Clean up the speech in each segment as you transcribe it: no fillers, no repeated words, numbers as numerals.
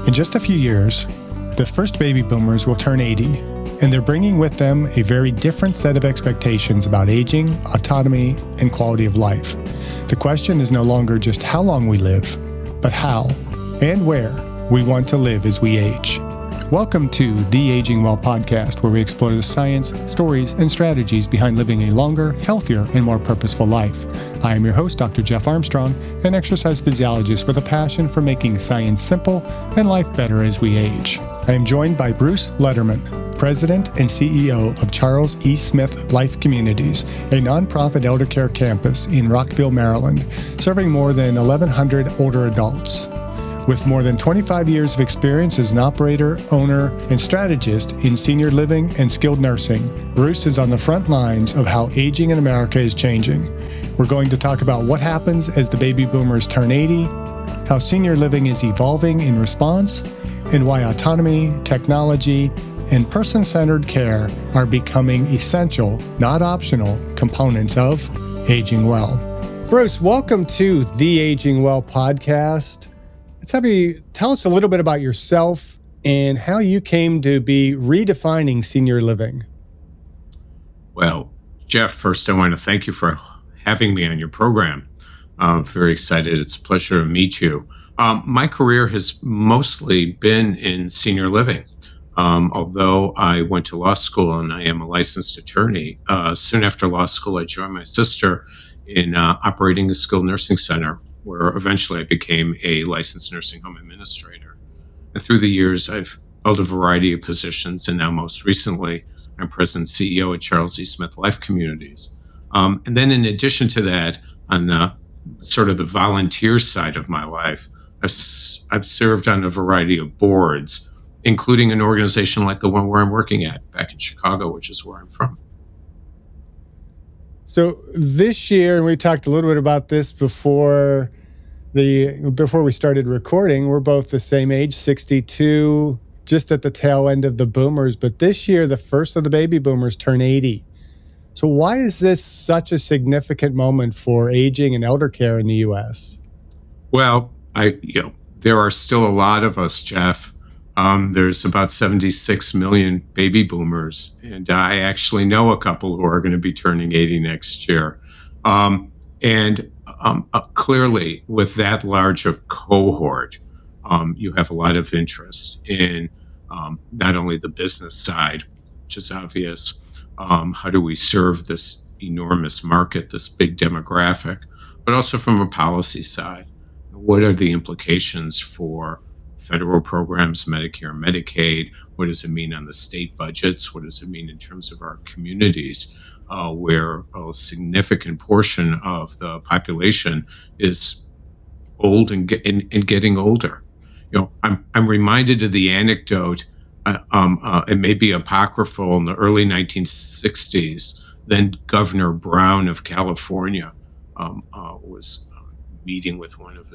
In just a few years, the first baby boomers will turn 80, and they're bringing with them a very different set of expectations about aging, autonomy, and quality of life. The question is no longer just how long we live, but how and where we want to live as we age. Welcome to the Aging Well podcast, where we explore the science, stories, and strategies behind living a longer, healthier, and more purposeful life. I am your host, Dr. Jeff Armstrong, an exercise physiologist with a passion for making science simple and life better as we age. I am joined by Bruce Lederman, President and CEO of Charles E. Smith Life Communities, a nonprofit eldercare campus in Rockville, Maryland, serving more than 1,100 older adults. With more than 25 years of experience as an operator, owner, and strategist in senior living and skilled nursing, Bruce is on the front lines of how aging in America is changing. We're going to talk about what happens as the baby boomers turn 80, how senior living is evolving in response, and why autonomy, technology, and person-centered care are becoming essential, not optional, components of aging well. Bruce, welcome to the Aging Well podcast. Let's have you tell us a little bit about yourself and how you came to be redefining senior living. Well, Jeff, first I want to thank you for having me on your program. I'm very excited. It's a pleasure to meet you. My career has mostly been in senior living. Although I went to law school and I am a licensed attorney, soon after law school, I joined my sister in operating a skilled nursing center, where eventually I became a licensed nursing home administrator. And through the years, I've held a variety of positions, and now most recently, I'm president and CEO at Charles E. Smith Life Communities. And then in addition to that, on the sort of the volunteer side of my life, I've served on a variety of boards, including an organization like the one where I'm working at back in Chicago, which is where I'm from. So this year, and we talked a little bit about this before we started recording, we're both the same age, 62, just at the tail end of the boomers. But this year, the first of the baby boomers turn 80. So why is this such a significant moment for aging and elder care in the U.S.? Well, there are still a lot of us, Jeff. There's about 76 million baby boomers, and I actually know a couple who are going to be turning 80 next year. Clearly, with that large of cohort, you have a lot of interest in not only the business side, which is obvious, how do we serve this enormous market, this big demographic, but also from a policy side. What are the implications for federal programs, Medicare, Medicaid? What does it mean on the state budgets? What does it mean in terms of our communities, where a significant portion of the population is old and getting older? I'm reminded of the anecdote. It may be apocryphal. In the early 1960s, then Governor Brown of California was meeting with one of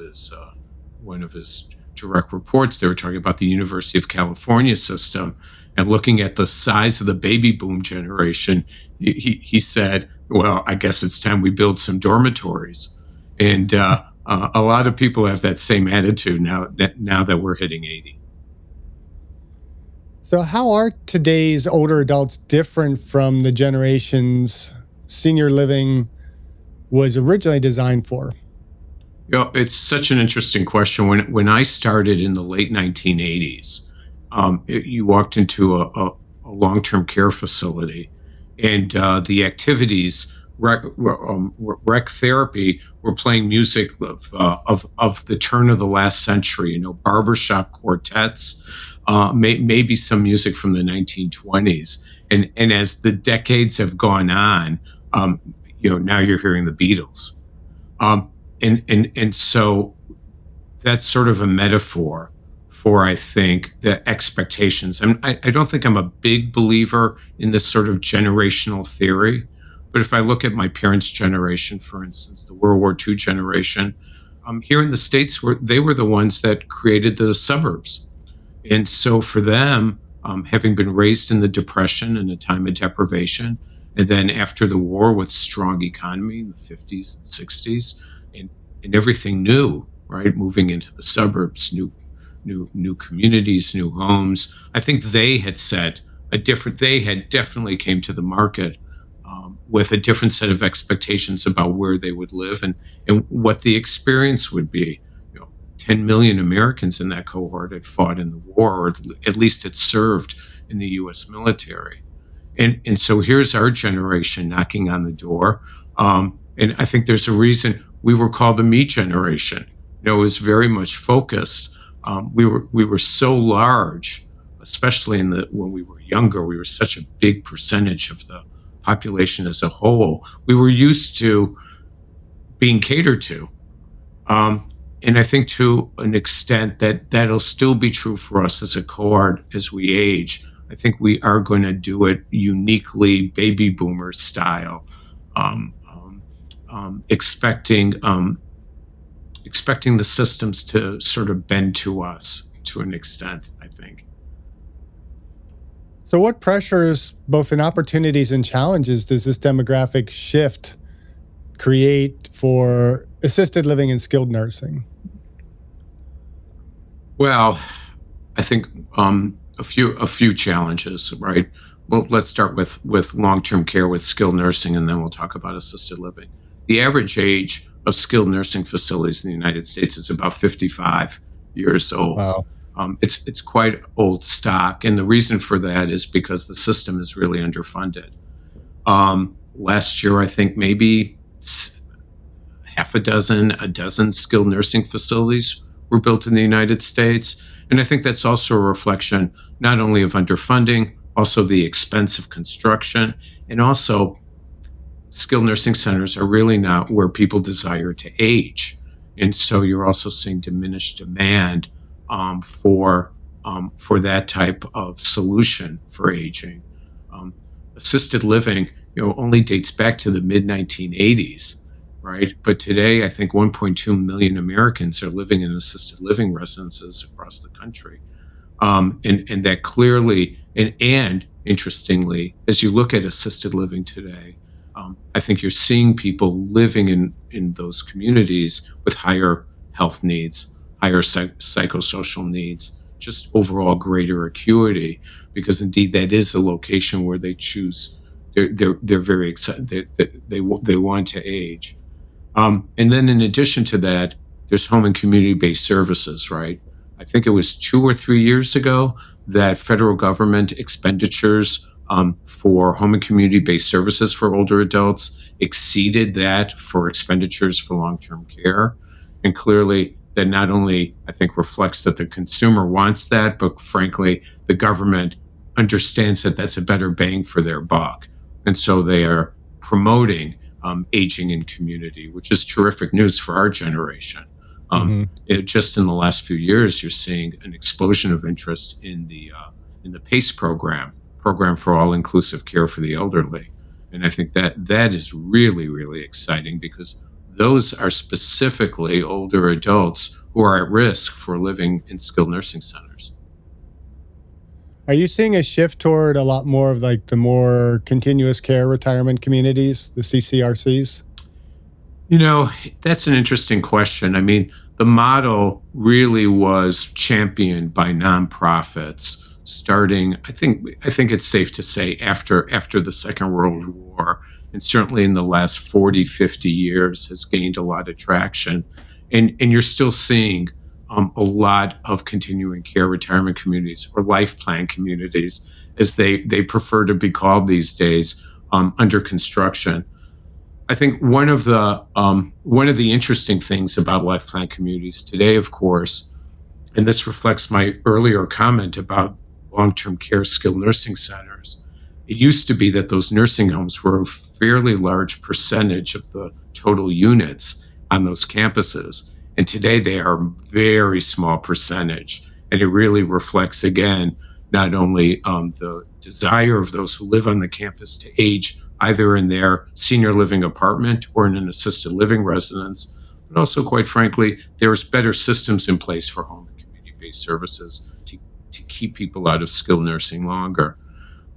his direct reports. They were talking about the University of California system and looking at the size of the baby boom generation. He said, well, I guess it's time we build some dormitories. And a lot of people have that same attitude now that we're hitting 80. So how are today's older adults different from the generations senior living was originally designed for? It's such an interesting question. When I started in the late 1980s, you walked into a long-term care facility, and the activities, rec therapy, were playing music of the turn of the last century. Barbershop quartets, maybe some music from the 1920s, and as the decades have gone on, now you're hearing the Beatles. And so that's sort of a metaphor for, I think, the expectations. I don't think I'm a big believer in this sort of generational theory, but if I look at my parents' generation, for instance, the World War II generation, here in the States, they were the ones that created the suburbs. And so for them, having been raised in the Depression and a time of deprivation, and then after the war with strong economy in the 50s and 60s, and everything new, right? Moving into the suburbs, new communities, new homes. I think they had set they had definitely came to the market with a different set of expectations about where they would live and what the experience would be. 10 million Americans in that cohort had fought in the war, or at least had served in the U.S. military. And so here's our generation knocking on the door. And I think there's a reason we were called the me generation. It was very much focused. We were so large, especially when we were younger. We were such a big percentage of the population as a whole. We were used to being catered to. And I think to an extent that'll still be true for us as a cohort as we age. I think we are going to do it uniquely baby boomer style, expecting the systems to sort of bend to us to an extent, I think. So what pressures, both in opportunities and challenges, does this demographic shift create for assisted living and skilled nursing? Well, I think a few challenges, right? Well, let's start with long-term care with skilled nursing, and then we'll talk about assisted living. The average age of skilled nursing facilities in the United States is about 55 years old. Wow. It's quite old stock, and the reason for that is because the system is really underfunded. Last year, I think maybe a dozen skilled nursing facilities were built in the United States. And I think that's also a reflection not only of underfunding, also the expense of construction, and also skilled nursing centers are really not where people desire to age. And so you're also seeing diminished demand for that type of solution for aging. Assisted living, only dates back to the mid 1980s. Right. But today, I think 1.2 million Americans are living in assisted living residences across the country. And that clearly, and interestingly, as you look at assisted living today, I think you're seeing people living in those communities with higher health needs, higher psychosocial needs, just overall greater acuity, because indeed that is a location where they choose. They're very excited. They want to age. And then in addition to that, there's home and community-based services, right? I think it was 2 or 3 years ago that federal government expenditures for home and community-based services for older adults exceeded that for expenditures for long-term care. And clearly, that not only, I think, reflects that the consumer wants that, but frankly, the government understands that that's a better bang for their buck. And so they are promoting aging in community, which is terrific news for our generation. Just in the last few years, you're seeing an explosion of interest in the PACE program for all-inclusive care for the elderly. And I think that is really, really exciting because those are specifically older adults who are at risk for living in skilled nursing centers. Are you seeing a shift toward a lot more of like the more continuous care retirement communities, the CCRCs? That's an interesting question. I mean, the model really was championed by nonprofits starting, I think it's safe to say, after the Second World War, and certainly in the last 40, 50 years has gained a lot of traction. And you're still seeing a lot of continuing care retirement communities, or life plan communities, as they prefer to be called these days, under construction. I think one of the interesting things about life plan communities today, of course, and this reflects my earlier comment about long-term care skilled nursing centers. It used to be that those nursing homes were a fairly large percentage of the total units on those campuses. And today they are a very small percentage. And it really reflects, again, not only the desire of those who live on the campus to age either in their senior living apartment or in an assisted living residence, but also, quite frankly, there's better systems in place for home and community-based services to keep people out of skilled nursing longer.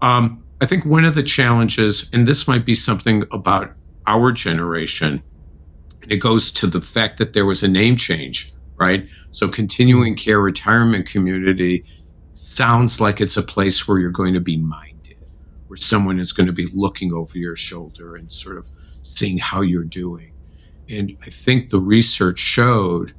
I think one of the challenges, and this might be something about our generation, and it goes to the fact that there was a name change right? So continuing care retirement community sounds like it's a place where you're going to be minded, where someone is going to be looking over your shoulder and sort of seeing how you're doing. And I think the research showed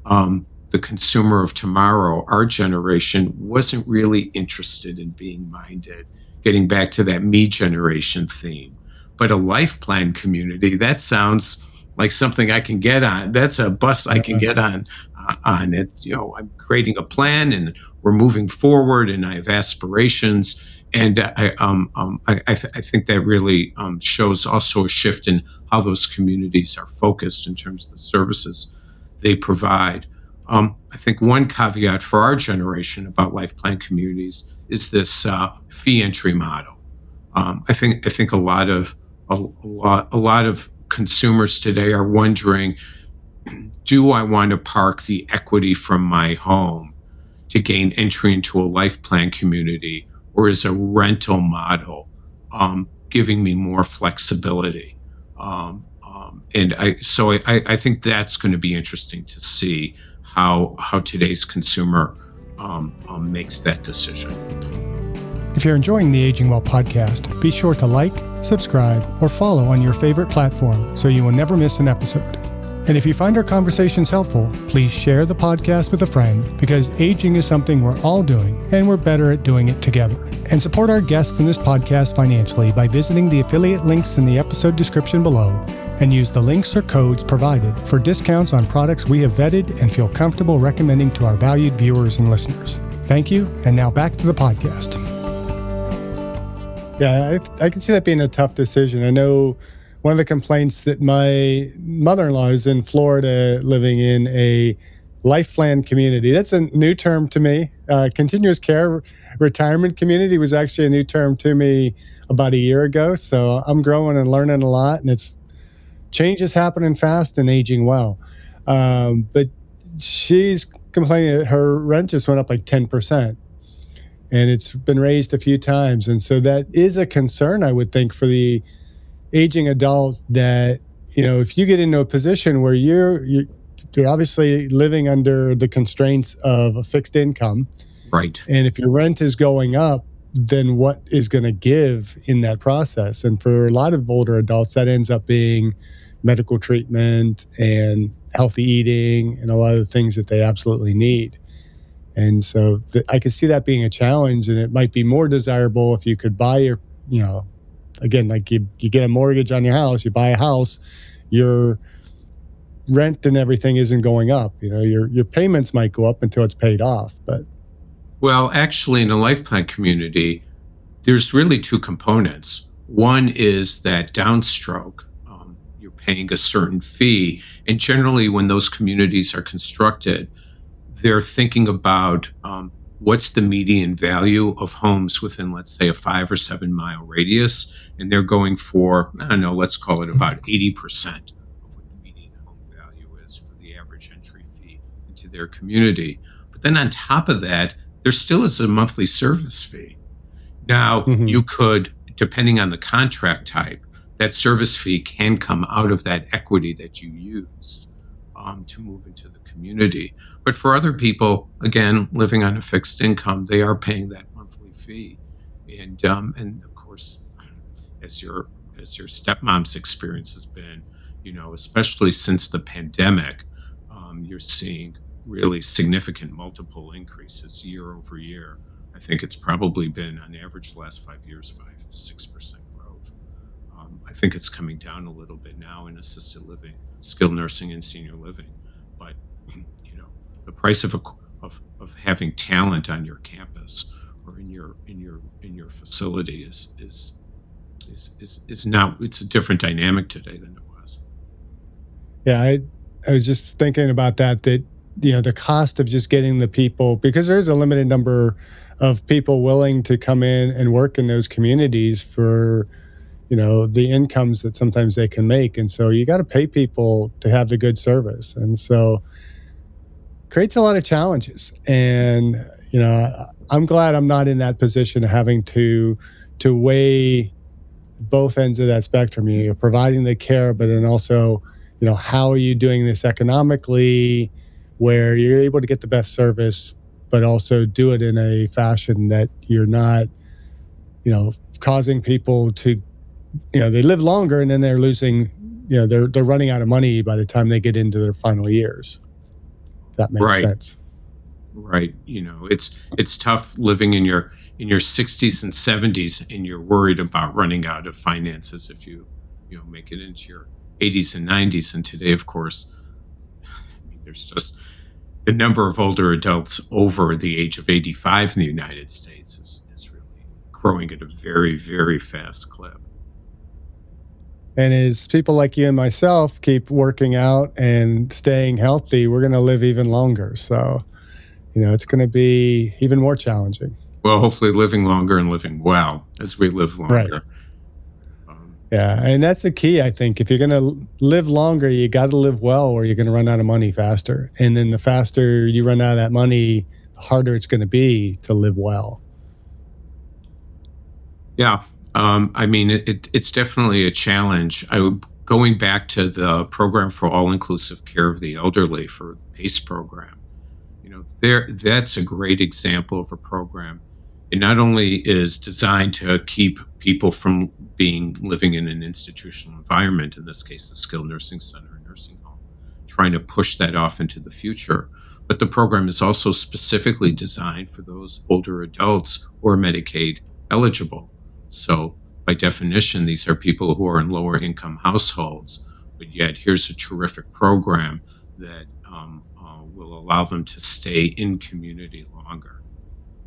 the consumer of tomorrow, our generation, wasn't really interested in being minded, getting back to that me generation theme. But a life plan community, that sounds like something I can get on. That's a bus I can get on it. I'm creating a plan and we're moving forward and I have aspirations. And I think that really shows also a shift in how those communities are focused in terms of the services they provide. I think one caveat for our generation about life plan communities is this fee entry model. I think a lot of consumers today are wondering, do I want to park the equity from my home to gain entry into a life plan community, or is a rental model giving me more flexibility? And I think that's going to be interesting to see how today's consumer makes that decision. If you're enjoying the Aging Well podcast, be sure to like, subscribe, or follow on your favorite platform so you will never miss an episode. And if you find our conversations helpful, please share the podcast with a friend, because aging is something we're all doing and we're better at doing it together. And support our guests in this podcast financially by visiting the affiliate links in the episode description below, and use the links or codes provided for discounts on products we have vetted and feel comfortable recommending to our valued viewers and listeners. Thank you, and now back to the podcast. Yeah, I can see that being a tough decision. I know one of the complaints that my mother-in-law is in Florida, living in a life plan community. That's a new term to me. Continuous care retirement community was actually a new term to me about a year ago. So I'm growing and learning a lot, and change is happening fast and aging well. But she's complaining that her rent just went up like 10%. And it's been raised a few times. And so that is a concern, I would think, for the aging adult, that, if you get into a position where you're obviously living under the constraints of a fixed income. Right. And if your rent is going up, then what is going to give in that process? And for a lot of older adults, that ends up being medical treatment and healthy eating and a lot of the things that they absolutely need. And so I could see that being a challenge, and it might be more desirable if you could buy your, again, like you get a mortgage on your house, you buy a house, your rent and everything isn't going up. Your payments might go up until it's paid off. But well, actually, in a life plan community, there's really two components. One is that downstroke. You're paying a certain fee, and generally, when those communities are constructed, they're thinking about what's the median value of homes within, let's say, a 5 or 7 mile radius. And they're going for, I don't know, let's call it about 80% of what the median home value is for the average entry fee into their community. But then on top of that, there still is a monthly service fee. Now, you could, depending on the contract type, that service fee can come out of that equity that you used to move into the community. But for other people, again, living on a fixed income, they are paying that monthly fee. And of course, as your stepmom's experience has been, especially since the pandemic, you're seeing really significant multiple increases year over year. I think it's probably been, on average, the last 5 years, 5-6% growth. I think it's coming down a little bit now in assisted living, skilled nursing, and senior living. But the price of having talent on your campus or in your facility is now, it's a different dynamic today than it was. Yeah, I was just thinking about that the cost of just getting the people, because there's a limited number of people willing to come in and work in those communities for the incomes that sometimes they can make. And so you got to pay people to have the good service. And so creates a lot of challenges. And, I'm glad I'm not in that position of having to weigh both ends of that spectrum. You're providing the care, but then also, how are you doing this economically where you're able to get the best service, but also do it in a fashion that you're not, causing people to, they live longer and then they're losing, they're running out of money by the time they get into their final years. If that makes Right. sense. Right. It's tough living in your 60s and 70s, and you're worried about running out of finances if you make it into your 80s and 90s. And today, of course, there's just the number of older adults over the age of 85 in the United States is really growing at a very, very fast clip. And as people like you and myself keep working out and staying healthy, we're going to live even longer. So, it's going to be even more challenging. Well, hopefully living longer and living well as we live longer. Right. Yeah. And that's the key, I think. If you're going to live longer, you got to live well, or you're going to run out of money faster. And then the faster you run out of that money, the harder it's going to be to live well. Yeah. It's definitely a challenge. Going back to the program for all-inclusive care of the elderly, for the PACE program, that's a great example of a program. It not only is designed to keep people from living in an institutional environment, in this case, a skilled nursing center or nursing home, trying to push that off into the future, but the program is also specifically designed for those older adults who are Medicaid eligible. So by definition, these are people who are in lower income households, but yet here's a terrific program that will allow them to stay in community longer.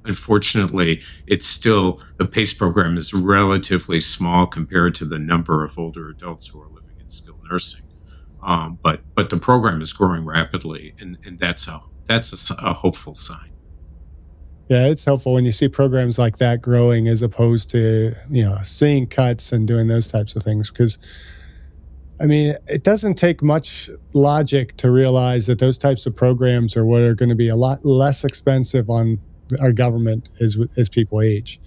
Unfortunately, the PACE program is relatively small compared to the number of older adults who are living in skilled nursing. But the program is growing rapidly, and that's a hopeful sign. Yeah, it's helpful when you see programs like that growing as opposed to, seeing cuts and doing those types of things. Because, it doesn't take much logic to realize that those types of programs are what are going to be a lot less expensive on our government as people age.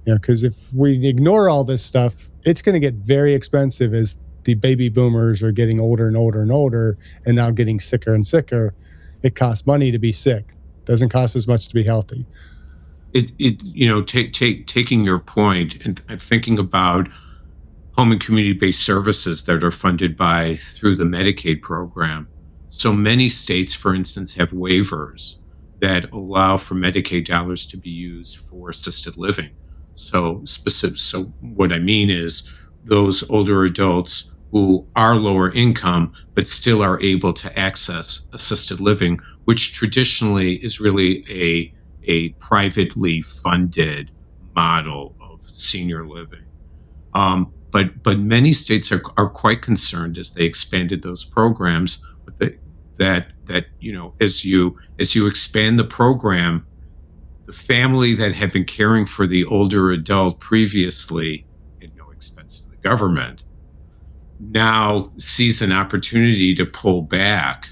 Because if we ignore all this stuff, it's going to get very expensive as the baby boomers are getting older and older and older and now getting sicker and sicker. It costs money to be sick. It doesn't cost as much to be healthy. Taking your point and thinking about home and community-based services that are funded through the Medicaid program. So many states, for instance, have waivers that allow for Medicaid dollars to be used for assisted living. So what I mean is those older adults who are lower income but still are able to access assisted living, which traditionally is really a privately funded model of senior living. But many states are quite concerned as they expanded those programs that as you expand the program, the family that had been caring for the older adult previously at no expense to the government now sees an opportunity to pull back.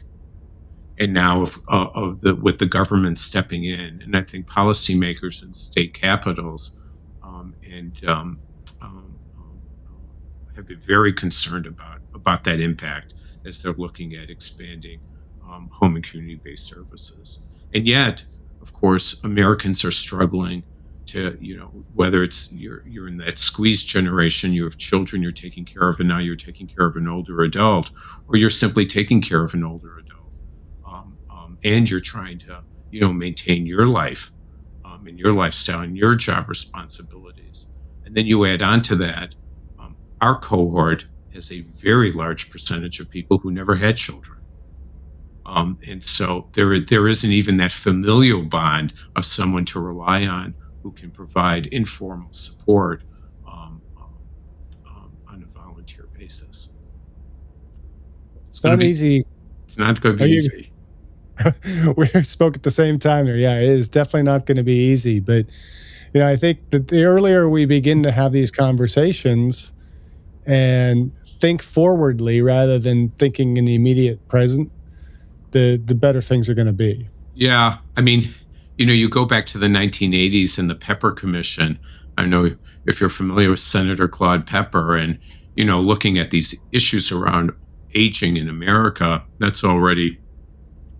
And now with the government stepping in, and I think policymakers in state capitals have been very concerned about that impact as they're looking at expanding home and community-based services. And yet, of course, Americans are struggling to, whether it's you're in that squeeze generation, you have children you're taking care of, and now you're taking care of an older adult, or you're simply taking care of an older adult, and you're trying to, maintain your life and your lifestyle and your job responsibilities. And then you add on to that, our cohort has a very large percentage of people who never had children. And so there isn't even that familial bond of someone to rely on who can provide informal support on a volunteer basis. It's not easy. It's not going to be easy. We spoke at the same time there. Yeah, it is definitely not going to be easy. But, I think that the earlier we begin to have these conversations and think forwardly rather than thinking in the immediate present, the better things are going to be. Yeah. You go back to the 1980s and the Pepper Commission. I know if you're familiar with Senator Claude Pepper and, looking at these issues around aging in America, that's already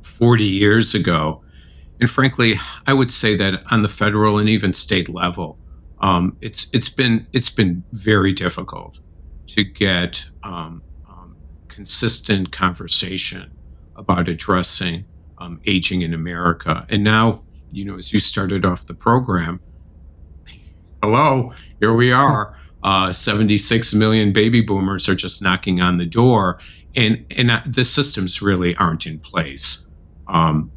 40 years ago. And frankly, I would say that on the federal and even state level, it's been very difficult to get consistent conversation about addressing aging in America. And now, as you started off the program, hello, here we are. 76 million baby boomers are just knocking on the door, and the systems really aren't in place to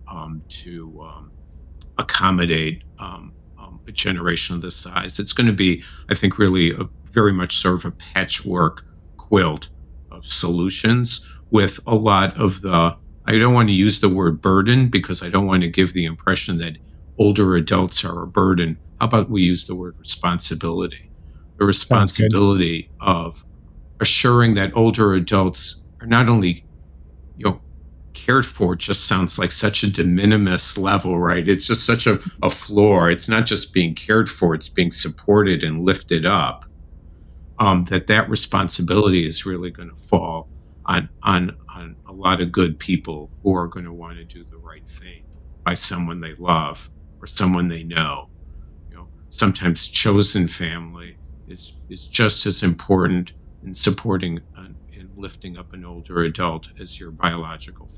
accommodate a generation of this size. It's going to be, I think, really very much sort of a patchwork quilt of solutions with a lot of I don't want to use the word burden because I don't want to give the impression that older adults are a burden. How about we use the word responsibility? The responsibility of assuring that older adults are not only, cared for. Just sounds like such a de minimis level, right? It's just such a floor. It's not just being cared for, it's being supported and lifted up. That responsibility is really going to fall on a lot of good people who are going to want to do the right thing by someone they love or someone they know. Sometimes chosen family is just as important in supporting and lifting up an older adult as your biological family.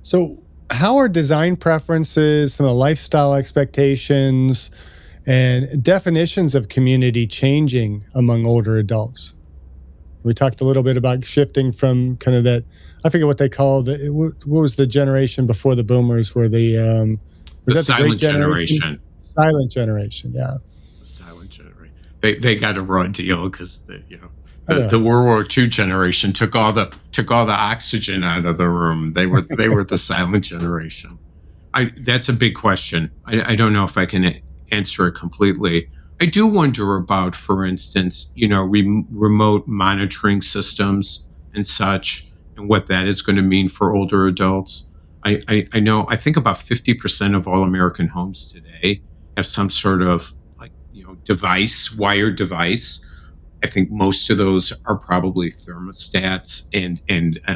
So, how are design preferences, some of the lifestyle expectations, and definitions of community changing among older adults? We talked a little bit about shifting from kind of that, I forget what they call what was the generation before the boomers, where the silent generation. Silent generation, yeah. The silent generation. They got a raw deal because the World War II generation took all the oxygen out of the room. They were the silent generation. That's a big question. I don't know if I can answer it completely. I do wonder about, for instance, remote monitoring systems and such, and what that is going to mean for older adults. I think about 50% of all American homes today have some sort of wired device. I think most of those are probably thermostats and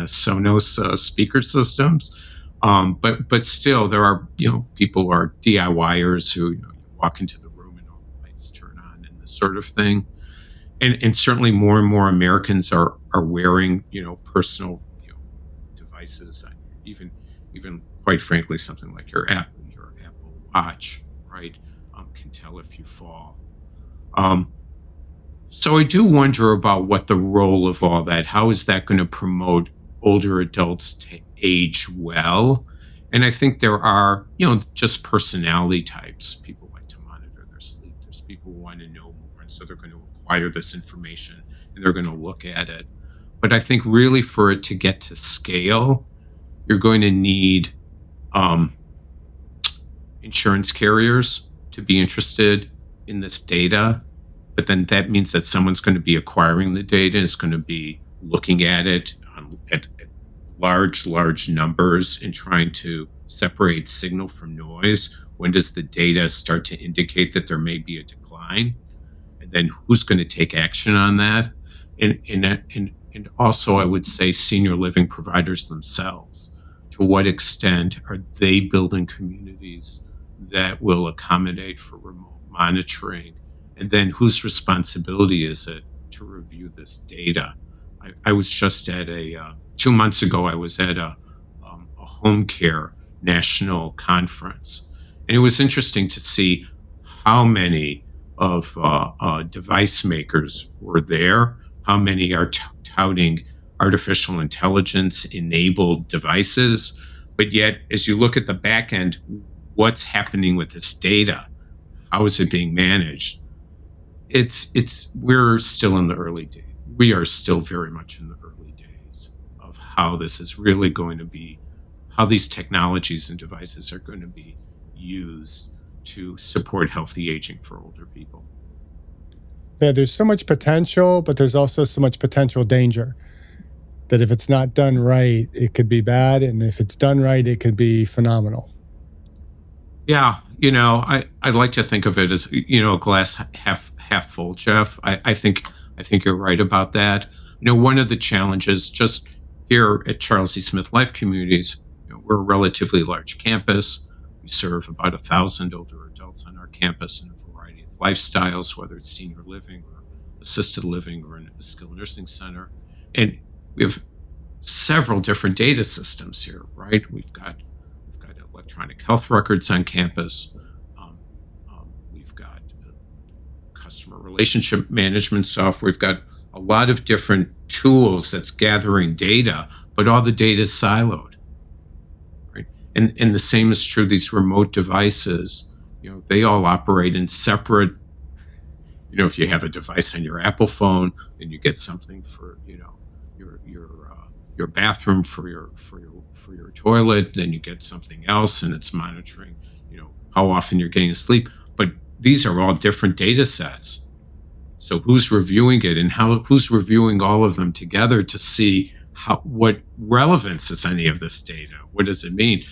Sonos speaker systems. But still, there are people who are DIYers who walk into the room and all the lights turn on and this sort of thing. And certainly more and more Americans are wearing personal devices. Even quite frankly, something like your Apple Watch, right, can tell if you fall. So I do wonder about what the role of all that. How is that going to promote older adults to age well? And I think there are, just personality types. People like to monitor their sleep. There's people who want to know more, and so they're going to acquire this information and they're going to look at it. But I think really for it to get to scale, you're going to need insurance carriers to be interested in this data. But then that means that someone's going to be acquiring the data, is going to be looking at it at large numbers and trying to separate signal from noise. When does the data start to indicate that there may be a decline? And then who's going to take action on that? And also, I would say senior living providers themselves. To what extent are they building communities that will accommodate for remote monitoring? And then whose responsibility is it to review this data? I was just at 2 months ago, I was at a home care national conference. And it was interesting to see how many of device makers were there, how many are touting artificial intelligence enabled devices. But yet, as you look at the back end, what's happening with this data? How is it being managed? We're still in the early days. We are still very much in the early days of how this is really going to be, how these technologies and devices are going to be used to support healthy aging for older people. Yeah, there's so much potential, but there's also so much potential danger that if it's not done right, it could be bad. And if it's done right, it could be phenomenal. Yeah. I like to think of it as, a glass half full, Jeff. I think you're right about that. One of the challenges, just here at Charles E. Smith Life Communities, we're a relatively large campus. We serve about 1,000 older adults on our campus in a variety of lifestyles, whether it's senior living or assisted living or in a skilled nursing center. And we have several different data systems here, right? We've got electronic health records on campus. We've got customer relationship management software. We've got a lot of different tools that's gathering data, but all the data is siloed, right? And the same is true, these remote devices, they all operate in separate, if you have a device on your Apple phone, then you get something for, your bathroom for your toilet, then you get something else and it's monitoring, how often you're getting sleep. But these are all different data sets. So who's reviewing it and who's reviewing all of them together to see what relevance is any of this data? What does it mean?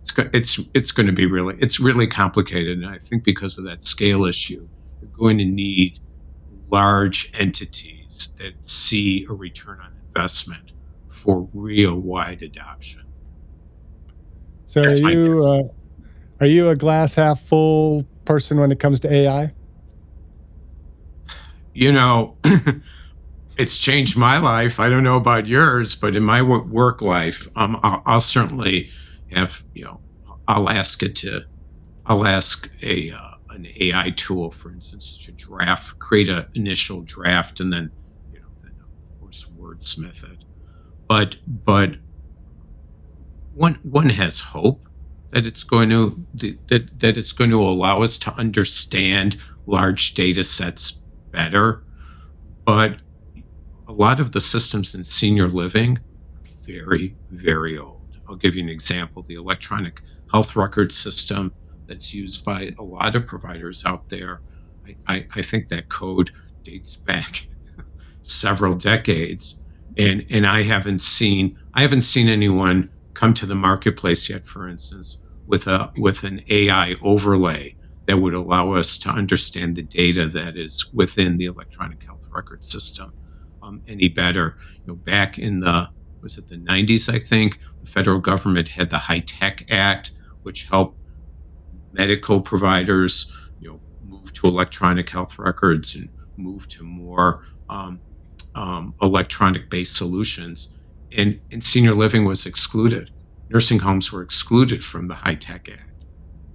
It's going to be really complicated. And I think because of that scale issue, you're going to need large entities that see a return on investment for real wide adoption. So are you a glass half full person when it comes to AI? It's changed my life. I don't know about yours, but in my work life, I'll certainly have, I'll ask an AI tool, for instance, to create an initial draft, and then, of course, wordsmith it. But one has hope that it's going to allow us to understand large data sets better. But a lot of the systems in senior living are very, very old. I'll give you an example. The electronic health record system that's used by a lot of providers out there, I think that code dates back several decades. And I haven't seen anyone come to the marketplace yet, for instance, with an AI overlay that would allow us to understand the data that is within the electronic health record system any better. Back in the 90s, I think, the federal government had the High-Tech Act, which helped medical providers, move to electronic health records and move to more electronic-based solutions. And senior living was excluded. Nursing homes were excluded from the High-Tech Act,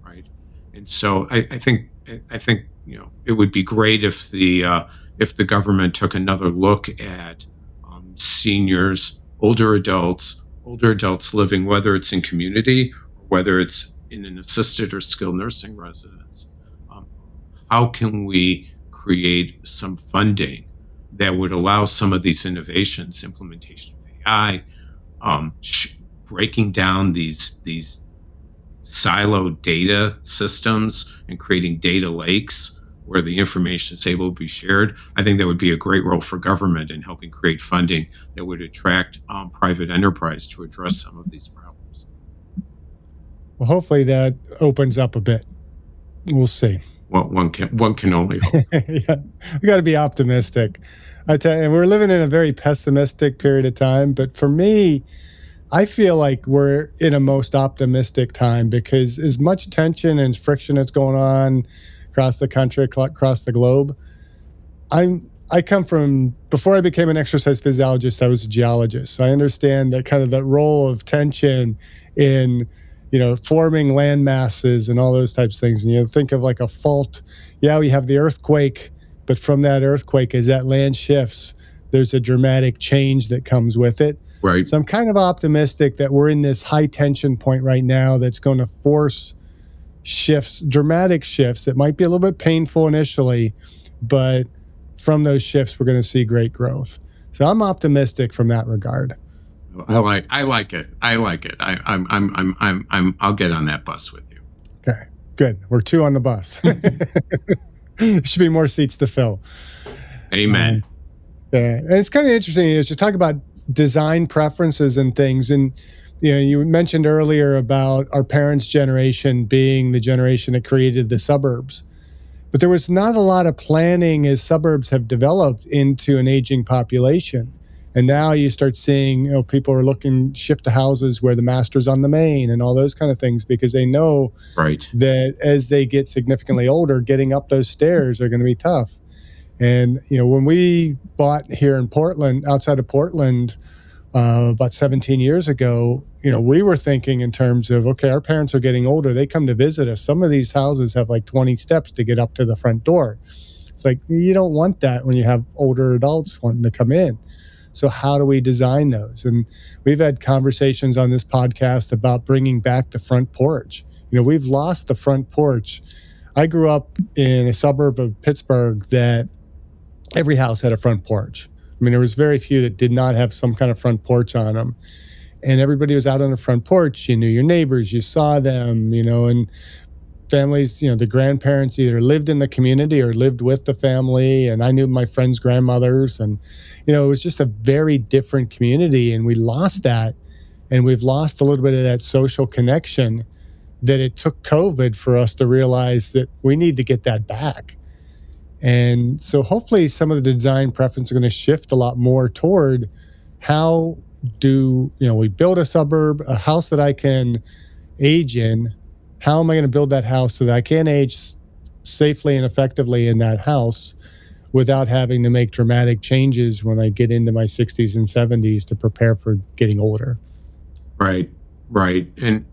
right? And so I think it would be great if the government took another look at seniors, older adults living, whether it's in community or whether it's in an assisted or skilled nursing residence. How can we create some funding that would allow some of these innovations, implementation of AI, breaking down these siloed data systems and creating data lakes where the information is able to be shared? I think that would be a great role for government in helping create funding that would attract private enterprise to address some of these problems. Well, hopefully that opens up a bit. We'll see. Well, one can only hope. Yeah, we got to be optimistic. I tell you, and we're living in a very pessimistic period of time. But for me, I feel like we're in a most optimistic time because as much tension and friction that's going on across the country, across the globe, I come from, before I became an exercise physiologist, I was a geologist. So I understand that kind of that role of tension in, forming land masses and all those types of things. And think of like a fault. Yeah, we have the earthquake, but from that earthquake, as that land shifts, there's a dramatic change that comes with it. Right. So I'm kind of optimistic that we're in this high tension point right now that's going to force shifts, dramatic shifts. It might be a little bit painful initially, but from those shifts, we're going to see great growth. So I'm optimistic from that regard. I like it. I'll get on that bus with you. Okay, good. We're two on the bus. There should be more seats to fill. Amen. Yeah, and it's kind of interesting is to talk about design preferences and things. And you mentioned earlier about our parents' generation being the generation that created the suburbs. But there was not a lot of planning as suburbs have developed into an aging population. And now you start seeing, people are looking shift to houses where the master's on the main and all those kind of things, because they know Right. that as they get significantly older, getting up those stairs are going to be tough. And when we bought here in Portland, outside of Portland, about 17 years ago, we were thinking in terms of, okay, our parents are getting older. They come to visit us. Some of these houses have like 20 steps to get up to the front door. It's like, you don't want that when you have older adults wanting to come in. So how do we design those? And we've had conversations on this podcast about bringing back the front porch. We've lost the front porch. I grew up in a suburb of Pittsburgh that every house had a front porch. I mean, there was very few that did not have some kind of front porch on them. And everybody was out on the front porch. You knew your neighbors, you saw them, and families, the grandparents either lived in the community or lived with the family. And I knew my friends' grandmothers. And, it was just a very different community. And we lost that. And we've lost a little bit of that social connection that it took COVID for us to realize that we need to get that back. And so hopefully some of the design preference are going to shift a lot more toward how do, we build a suburb, a house that I can age in. How am I going to build that house so that I can age safely and effectively in that house without having to make dramatic changes when I get into my 60s and 70s to prepare for getting older? Right. And,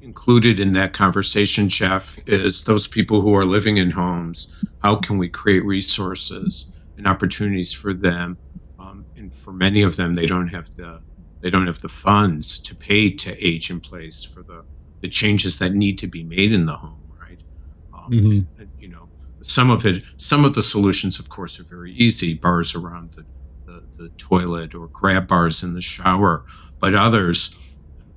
included in that conversation, Jeff, is those people who are living in homes. How can we create resources and opportunities for them? And for many of them, they don't have the funds to pay to age in place for the changes that need to be made in the home, right? And, some of the solutions, of course, are very easy. Bars around the toilet or grab bars in the shower, but others,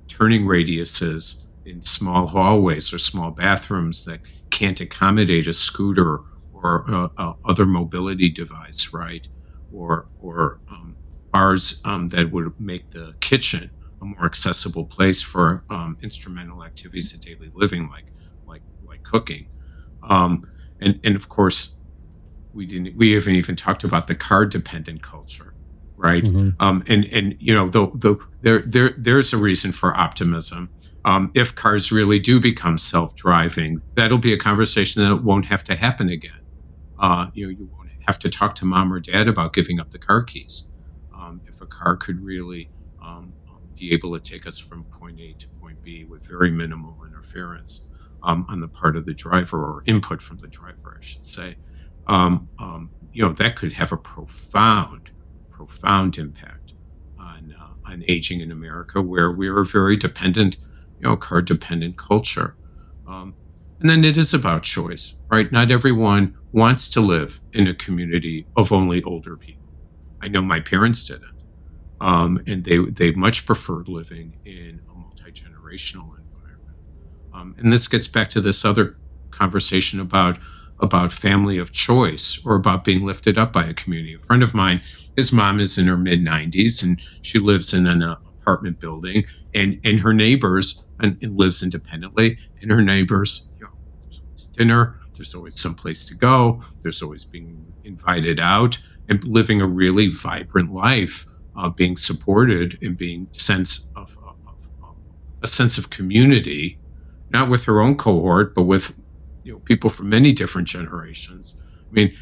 turning radiuses in small hallways or small bathrooms that can't accommodate a scooter or other mobility device, right? Or bars that would make the kitchen a more accessible place for instrumental activities of daily living, like cooking. And of course, we haven't even talked about the car dependent culture, right? There's a reason for optimism. If cars really do become self-driving, that'll be a conversation that won't have to happen again. You won't have to talk to mom or dad about giving up the car keys. If a car could really be able to take us from point A to point B with very minimal interference on the part of the driver, or input from the driver, I should say, that could have a profound impact on aging in America, where we are a very dependent, car dependent culture. And then it is about choice, right? Not everyone wants to live in a community of only older people. I know my parents didn't. And they much preferred living in a multi-generational environment. And this gets back to this other conversation about family of choice, or about being lifted up by a community. A friend of mine, his mom is in her mid-90s, and she lives in an apartment building, and her neighbors, and lives independently, and her neighbors, there's always dinner, there's always someplace to go, there's always being invited out, and living a really vibrant life, being supported and being a sense of community, not with her own cohort, but with people from many different generations. I mean,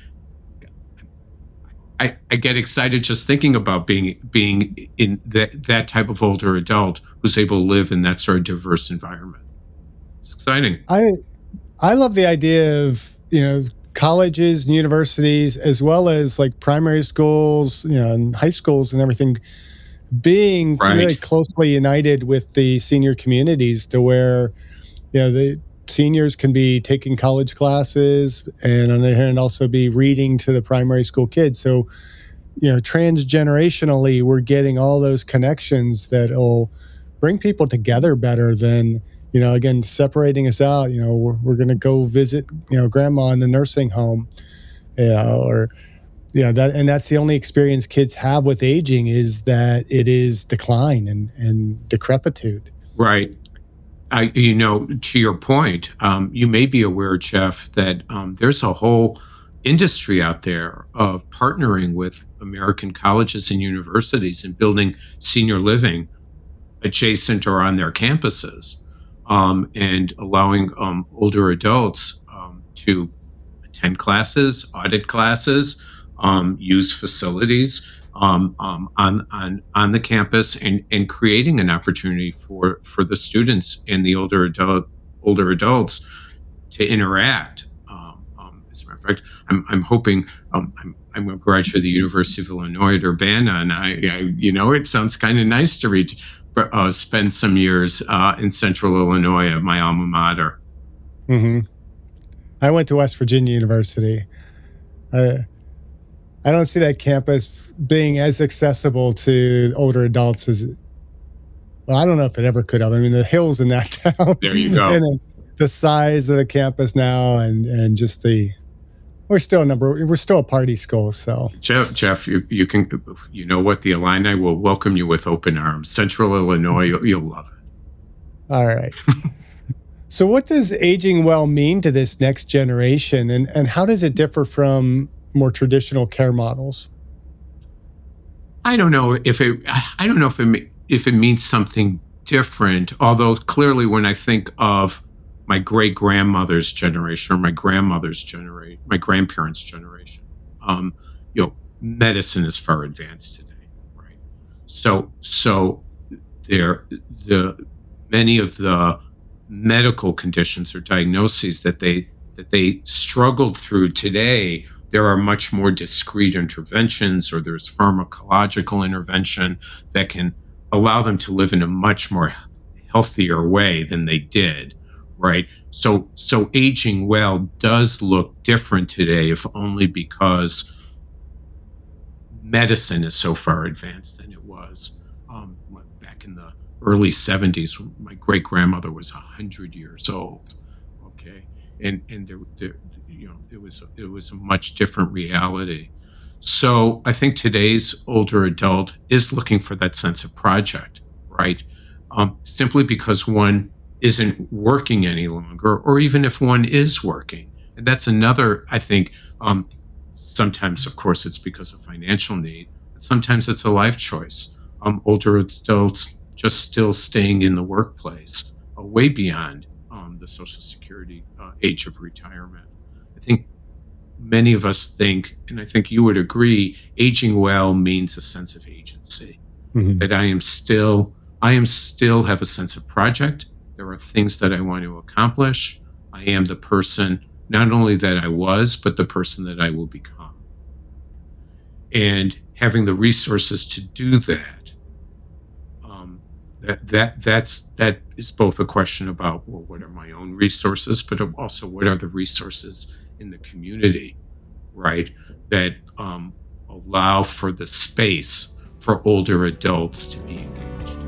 I get excited just thinking about being in that type of older adult who's able to live in that sort of diverse environment. It's exciting. I love the idea of colleges and universities, as well as like primary schools, and high schools and everything, being really closely united with the senior communities, to where the seniors can be taking college classes, and on the other hand also be reading to the primary school kids. So transgenerationally, we're getting all those connections that will bring people together better than again, separating us out. We're going to go visit grandma in the nursing home, and that's the only experience kids have with aging, is that it is decline and decrepitude. Right. To your point, you may be aware, Jeff, that there's a whole industry out there of partnering with American colleges and universities and building senior living adjacent or on their campuses, and allowing older adults to attend classes, audit classes, use facilities on the campus, and creating an opportunity for the students and the older adults to interact. As a matter of fact, I'm hoping I'm a graduate of the University of Illinois at Urbana, and it sounds kind of nice to spend some years in Central Illinois at my alma mater. Mm-hmm. I went to West Virginia University. I don't see that campus being as accessible to older adults as, well, I don't know if it ever could have. I mean, the hills in that town. There you go. And the size of the campus now, and just we're still a party school. So Jeff, you can, what, the Illini will welcome you with open arms. Central Illinois, you'll love it. All right. So what does aging well mean to this next generation, and how does it differ from more traditional care models? I don't know if it means something different, although clearly when I think of my great-grandmother's generation or my grandmother's generation, my grandparents' generation, medicine is far advanced today, right? So many of the medical conditions or diagnoses that they struggled through today, there are much more discrete interventions, or there's pharmacological intervention that can allow them to live in a much more healthier way than they did, right? So aging well does look different today, if only because medicine is so far advanced than it was back in the early 70s. When my great grandmother was 100 years old. Okay, and there it was a much different reality. So I think today's older adult is looking for that sense of project, right? Simply because one isn't working any longer, or even if one is working. And that's another, I think, sometimes, of course, it's because of financial need, but sometimes it's a life choice. Older adults just still staying in the workplace, way beyond the Social Security age of retirement. I think many of us think, and I think you would agree, aging well means a sense of agency. Mm-hmm. That I am still have a sense of project. There are things that I want to accomplish. I am the person, not only that I was, but the person that I will become. And having the resources to do that, that is both a question about, well, what are my own resources, but also what are the resources in the community, right? That allow for the space for older adults to be engaged.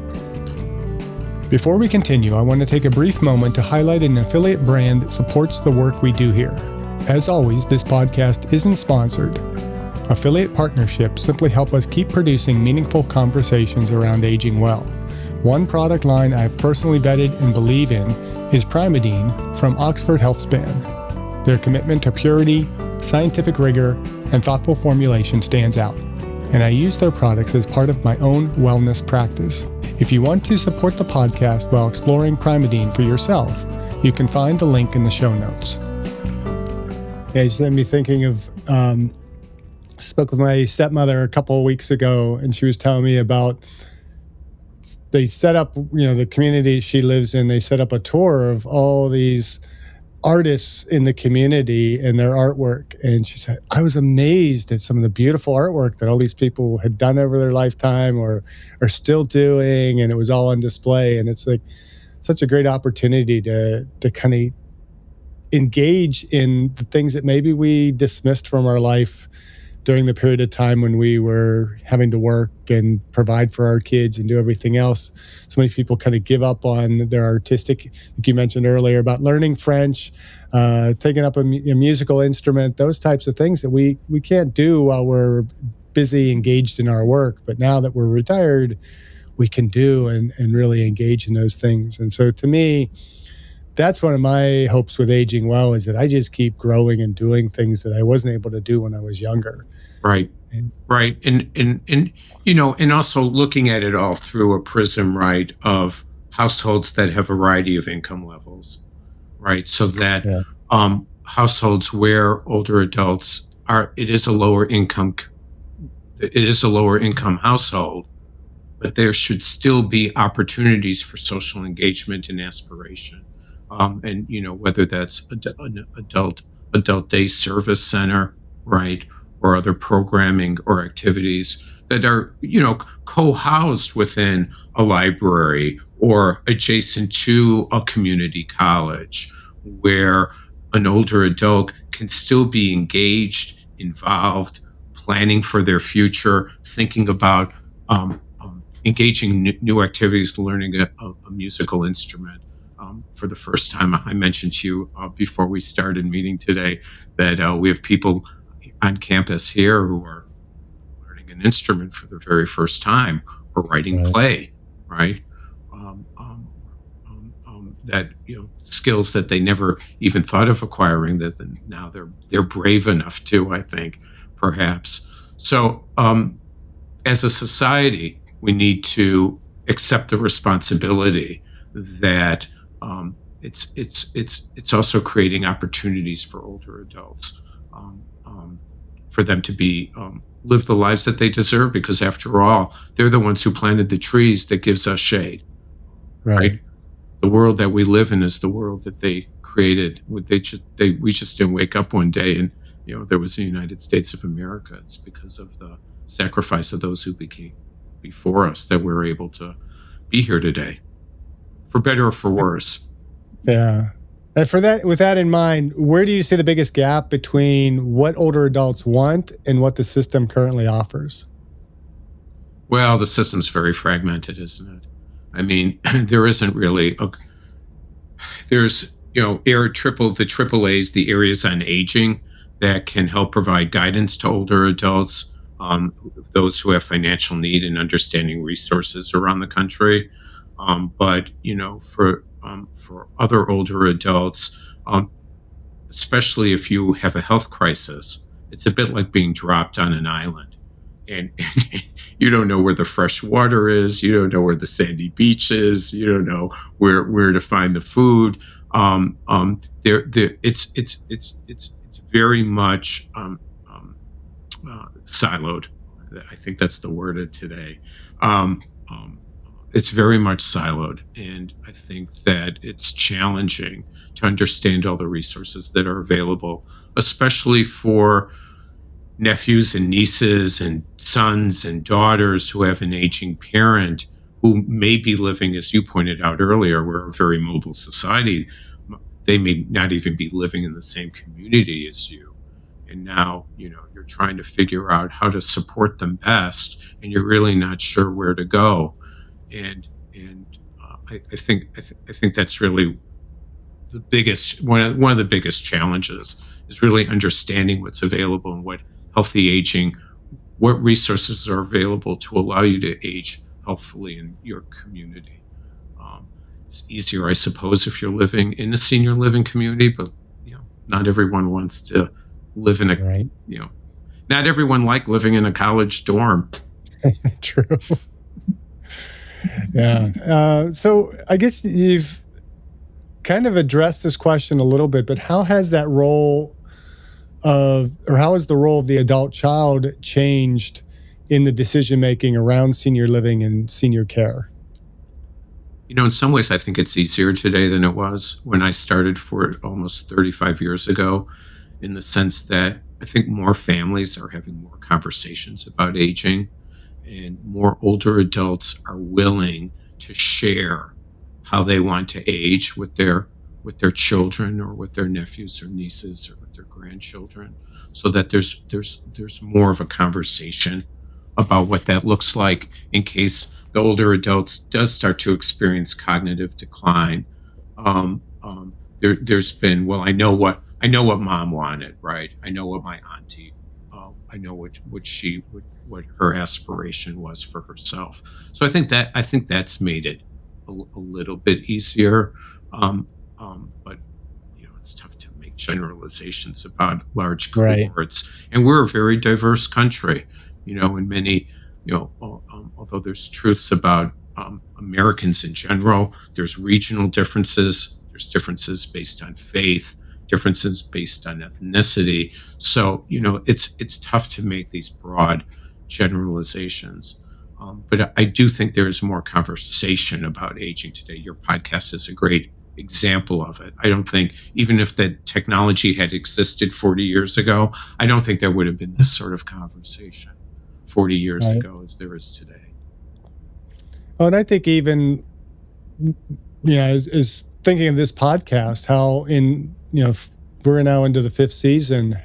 Before we continue, I want to take a brief moment to highlight an affiliate brand that supports the work we do here. As always, this podcast isn't sponsored. Affiliate partnerships simply help us keep producing meaningful conversations around aging well. One product line I've personally vetted and believe in is Primadine from Oxford HealthSpan. Their commitment to purity, scientific rigor, and thoughtful formulation stands out, and I use their products as part of my own wellness practice. If you want to support the podcast while exploring Primadine for yourself, you can find the link in the show notes. Yeah, it just made me thinking of, spoke with my stepmother a couple of weeks ago, and she was telling me about, they set up, the community she lives in, they set up a tour of all these artists in the community and their artwork. And she said, I was amazed at some of the beautiful artwork that all these people had done over their lifetime or are still doing. And it was all on display. And it's like such a great opportunity to kind of engage in the things that maybe we dismissed from our life during the period of time when we were having to work and provide for our kids and do everything else. So many people kind of give up on their artistic, like you mentioned earlier, about learning French, taking up a musical instrument, those types of things that we can't do while we're busy engaged in our work. But now that we're retired, we can do and really engage in those things. And so to me, that's one of my hopes with aging well, is that I just keep growing and doing things that I wasn't able to do when I was younger. Right. And Right. And and also looking at it all through a prism, right, of households that have a variety of income levels, right? So that yeah, households where older adults are, it is a lower income household, but there should still be opportunities for social engagement and aspiration. And whether that's an adult day service center, right, or other programming or activities that are co-housed within a library or adjacent to a community college, where an older adult can still be engaged, involved, planning for their future, thinking about engaging new activities, learning a musical instrument for the first time. I mentioned to you before we started meeting today that we have people on campus here who are learning an instrument for the very first time, or writing right. play, right? That skills that they never even thought of acquiring, that now they're brave enough to, I think, perhaps. So as a society, we need to accept the responsibility that it's also creating opportunities for older adults, for them to be live the lives that they deserve, because after all, they're the ones who planted the trees that gives us shade, Right. right? The world that we live in is the world that they created. We just didn't wake up one day and there was the United States of America. It's because of the sacrifice of those who became before us that we're able to be here today, for better or for worse. Yeah. And with that in mind, where do you see the biggest gap between what older adults want and what the system currently offers? Well, the system's very fragmented, isn't it? I mean, there isn't really there's the triple A's, the areas on aging that can help provide guidance to older adults, those who have financial need, and understanding resources around the country. But for other older adults, especially if you have a health crisis, it's a bit like being dropped on an island. And you don't know where the fresh water is, you don't know where the sandy beach is, you don't know where to find the food. It's very much siloed. I think that's the word of today. Um, um, it's very much siloed, and I think that it's challenging to understand all the resources that are available, especially for nephews and nieces and sons and daughters who have an aging parent who may be living, as you pointed out earlier, we're a very mobile society. They may not even be living in the same community as you. And now, you're trying to figure out how to support them best, and you're really not sure where to go. And I think that's really the biggest one of the biggest challenges, is really understanding what's available and what resources are available to allow you to age healthfully in your community. It's easier, I suppose, if you're living in a senior living community, but not everyone wants to live in a Right. you know not everyone like living in a college dorm. True. Yeah. So I guess you've kind of addressed this question a little bit, but how has the role of the adult child changed in the decision making around senior living and senior care? In some ways, I think it's easier today than it was when I started for it almost 35 years ago, in the sense that I think more families are having more conversations about aging, and more older adults are willing to share how they want to age with their children, or with their nephews or nieces, or with their grandchildren, so that there's more of a conversation about what that looks like in case the older adults does start to experience cognitive decline. There's been, well, I know what mom wanted, right? I know what my auntie, I know what her aspiration was for herself. So I think that's made it a little bit easier. Um, but it's tough to make generalizations about large Right. cohorts. And we're a very diverse country, in many, although there's truths about Americans in general, there's regional differences, there's differences based on faith, differences based on ethnicity. So, it's tough to make these broad generalizations. But I do think there is more conversation about aging today. Your podcast is a great example of it. I don't think, even if the technology had existed 40 years ago, I don't think there would have been this sort of conversation 40 years Right. ago as there is today. Oh, and I think even, is thinking of this podcast, how we're now into the 5th season,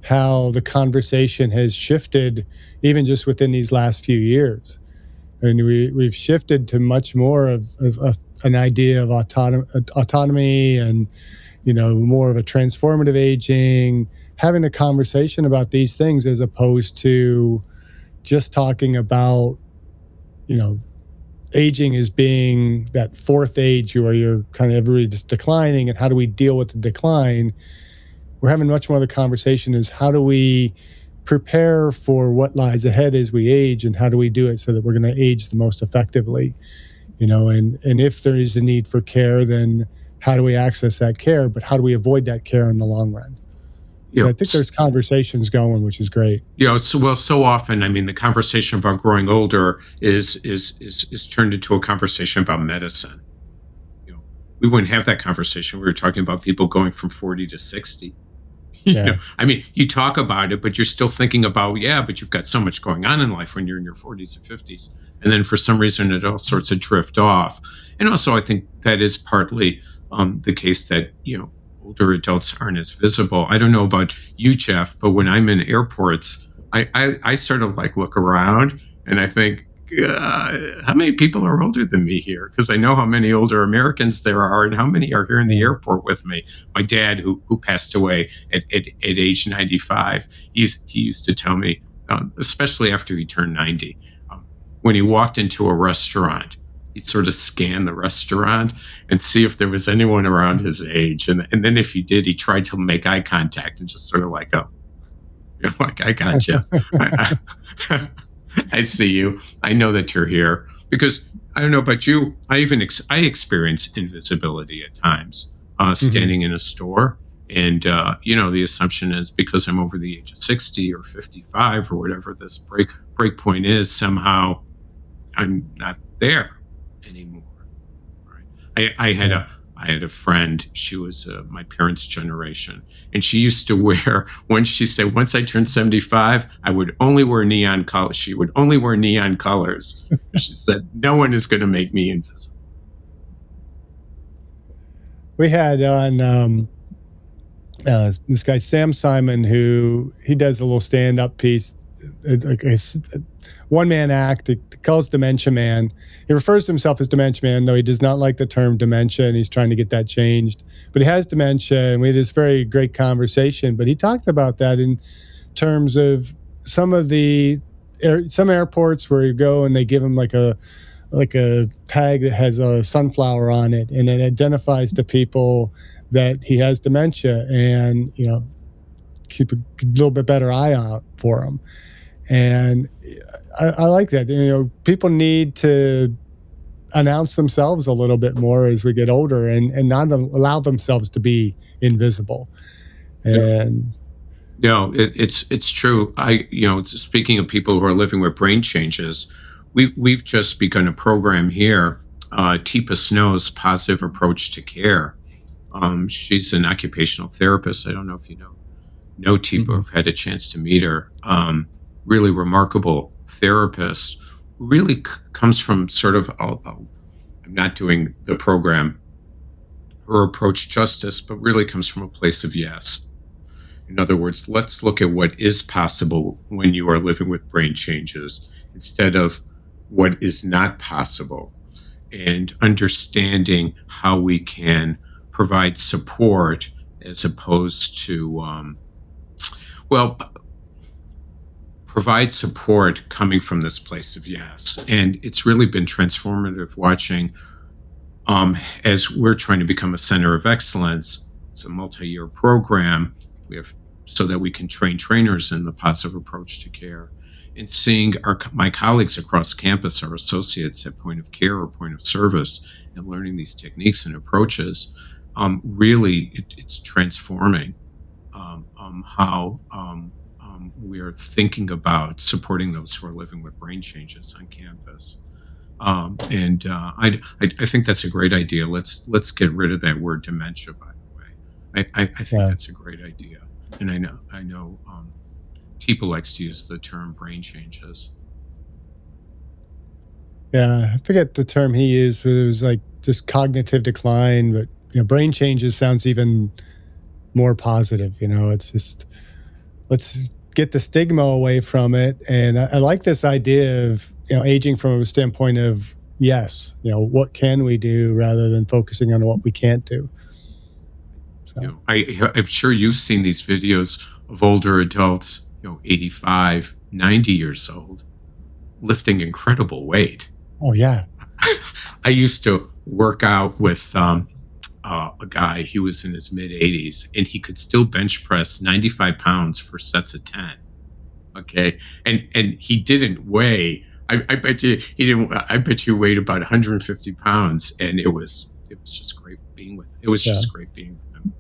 how the conversation has shifted even just within these last few years. And we've shifted to much more of an idea of autonomy and, more of a transformative aging, having a conversation about these things as opposed to just talking about, aging as being that 4th age where you're kind of everybody just declining, and how do we deal with the decline? We're having much more of the conversation is how do we prepare for what lies ahead as we age, and how do we do it so that we're going to age the most effectively, and if there is a need for care, then how do we access that care, but how do we avoid that care in the long run? So I think there's conversations going, which is great. So often, the conversation about growing older is turned into a conversation about medicine. We wouldn't have that conversation. We were talking about people going from 40 to 60. You talk about it, but you're still thinking about, but you've got so much going on in life when you're in your 40s and 50s. And then for some reason, it all sorts of drift off. And also, I think that is partly the case that, older adults aren't as visible. I don't know about you, Jeff, but when I'm in airports, I sort of look around and I think, how many people are older than me here? Because I know how many older Americans there are and how many are here in the airport with me. My dad, who passed away at age 95, he used to tell me, especially after he turned 90, when he walked into a restaurant, he'd sort of scan the restaurant and see if there was anyone around his age. And then if he did, he tried to make eye contact and just sort of I got you. I see you. I know that you're here. Because I don't know about you, I experience invisibility at times, standing in a store. And, the assumption is because I'm over the age of 60 or 55 or whatever this break point is, somehow I'm not there anymore. Right? I had a friend. She was my parents' generation, and she used to wear. She said, once I turned 75, I would only wear neon colors. She would only wear neon colors. She said, no one is going to make me invisible. We had on this guy Sam Simon, who he does a little stand-up piece, one-man act. He calls Dementia Man. He refers to himself as Dementia Man, though he does not like the term dementia, and he's trying to get that changed. But he has dementia, and we had this very great conversation. But he talked about that in terms of some airports where you go and they give him like a tag that has a sunflower on it, and it identifies to people that he has dementia, and keep a little bit better eye out for him. And I like that. People need to announce themselves a little bit more as we get older, and not allow themselves to be invisible. And it's true. Speaking of people who are living with brain changes, we've just begun a program here, Teepa Snow's Positive Approach to Care. She's an occupational therapist. I don't know if you know Teepa. I've had a chance to meet her. Really remarkable therapist. Really comes from sort of, I'm not doing the program, her approach justice, but really comes from a place of yes. In other words, let's look at what is possible when you are living with brain changes instead of what is not possible, and understanding how we can provide support as opposed to, provide support coming from this place of yes. And it's really been transformative watching As we're trying to become a center of excellence, it's a multi-year program. We have so that we can train trainers in the positive approach to care. And seeing my colleagues across campus, our associates at point of care or point of service, and learning these techniques and approaches, really it's transforming how we are thinking about supporting those who are living with brain changes on campus. I think that's a great idea. Let's get rid of that word dementia, by the way. I think Yeah. that's a great idea. And I know Teepa likes to use the term brain changes. Yeah, I forget the term he used, but it was like just cognitive decline, but brain changes sounds even more positive. It's just, let's get the stigma away from it. And I like this idea of aging from a standpoint of yes, what can we do rather than focusing on what we can't do. So. I'm sure you've seen these videos of older adults, 85, 90 years old, lifting incredible weight. Oh yeah. I used to work out with a guy. He was in his mid 80s, and he could still bench press 95 pounds for sets of 10. Okay, and he didn't weigh. I bet you he didn't. I bet you weighed about 150 pounds, and it was just great being with. It was just great being with him.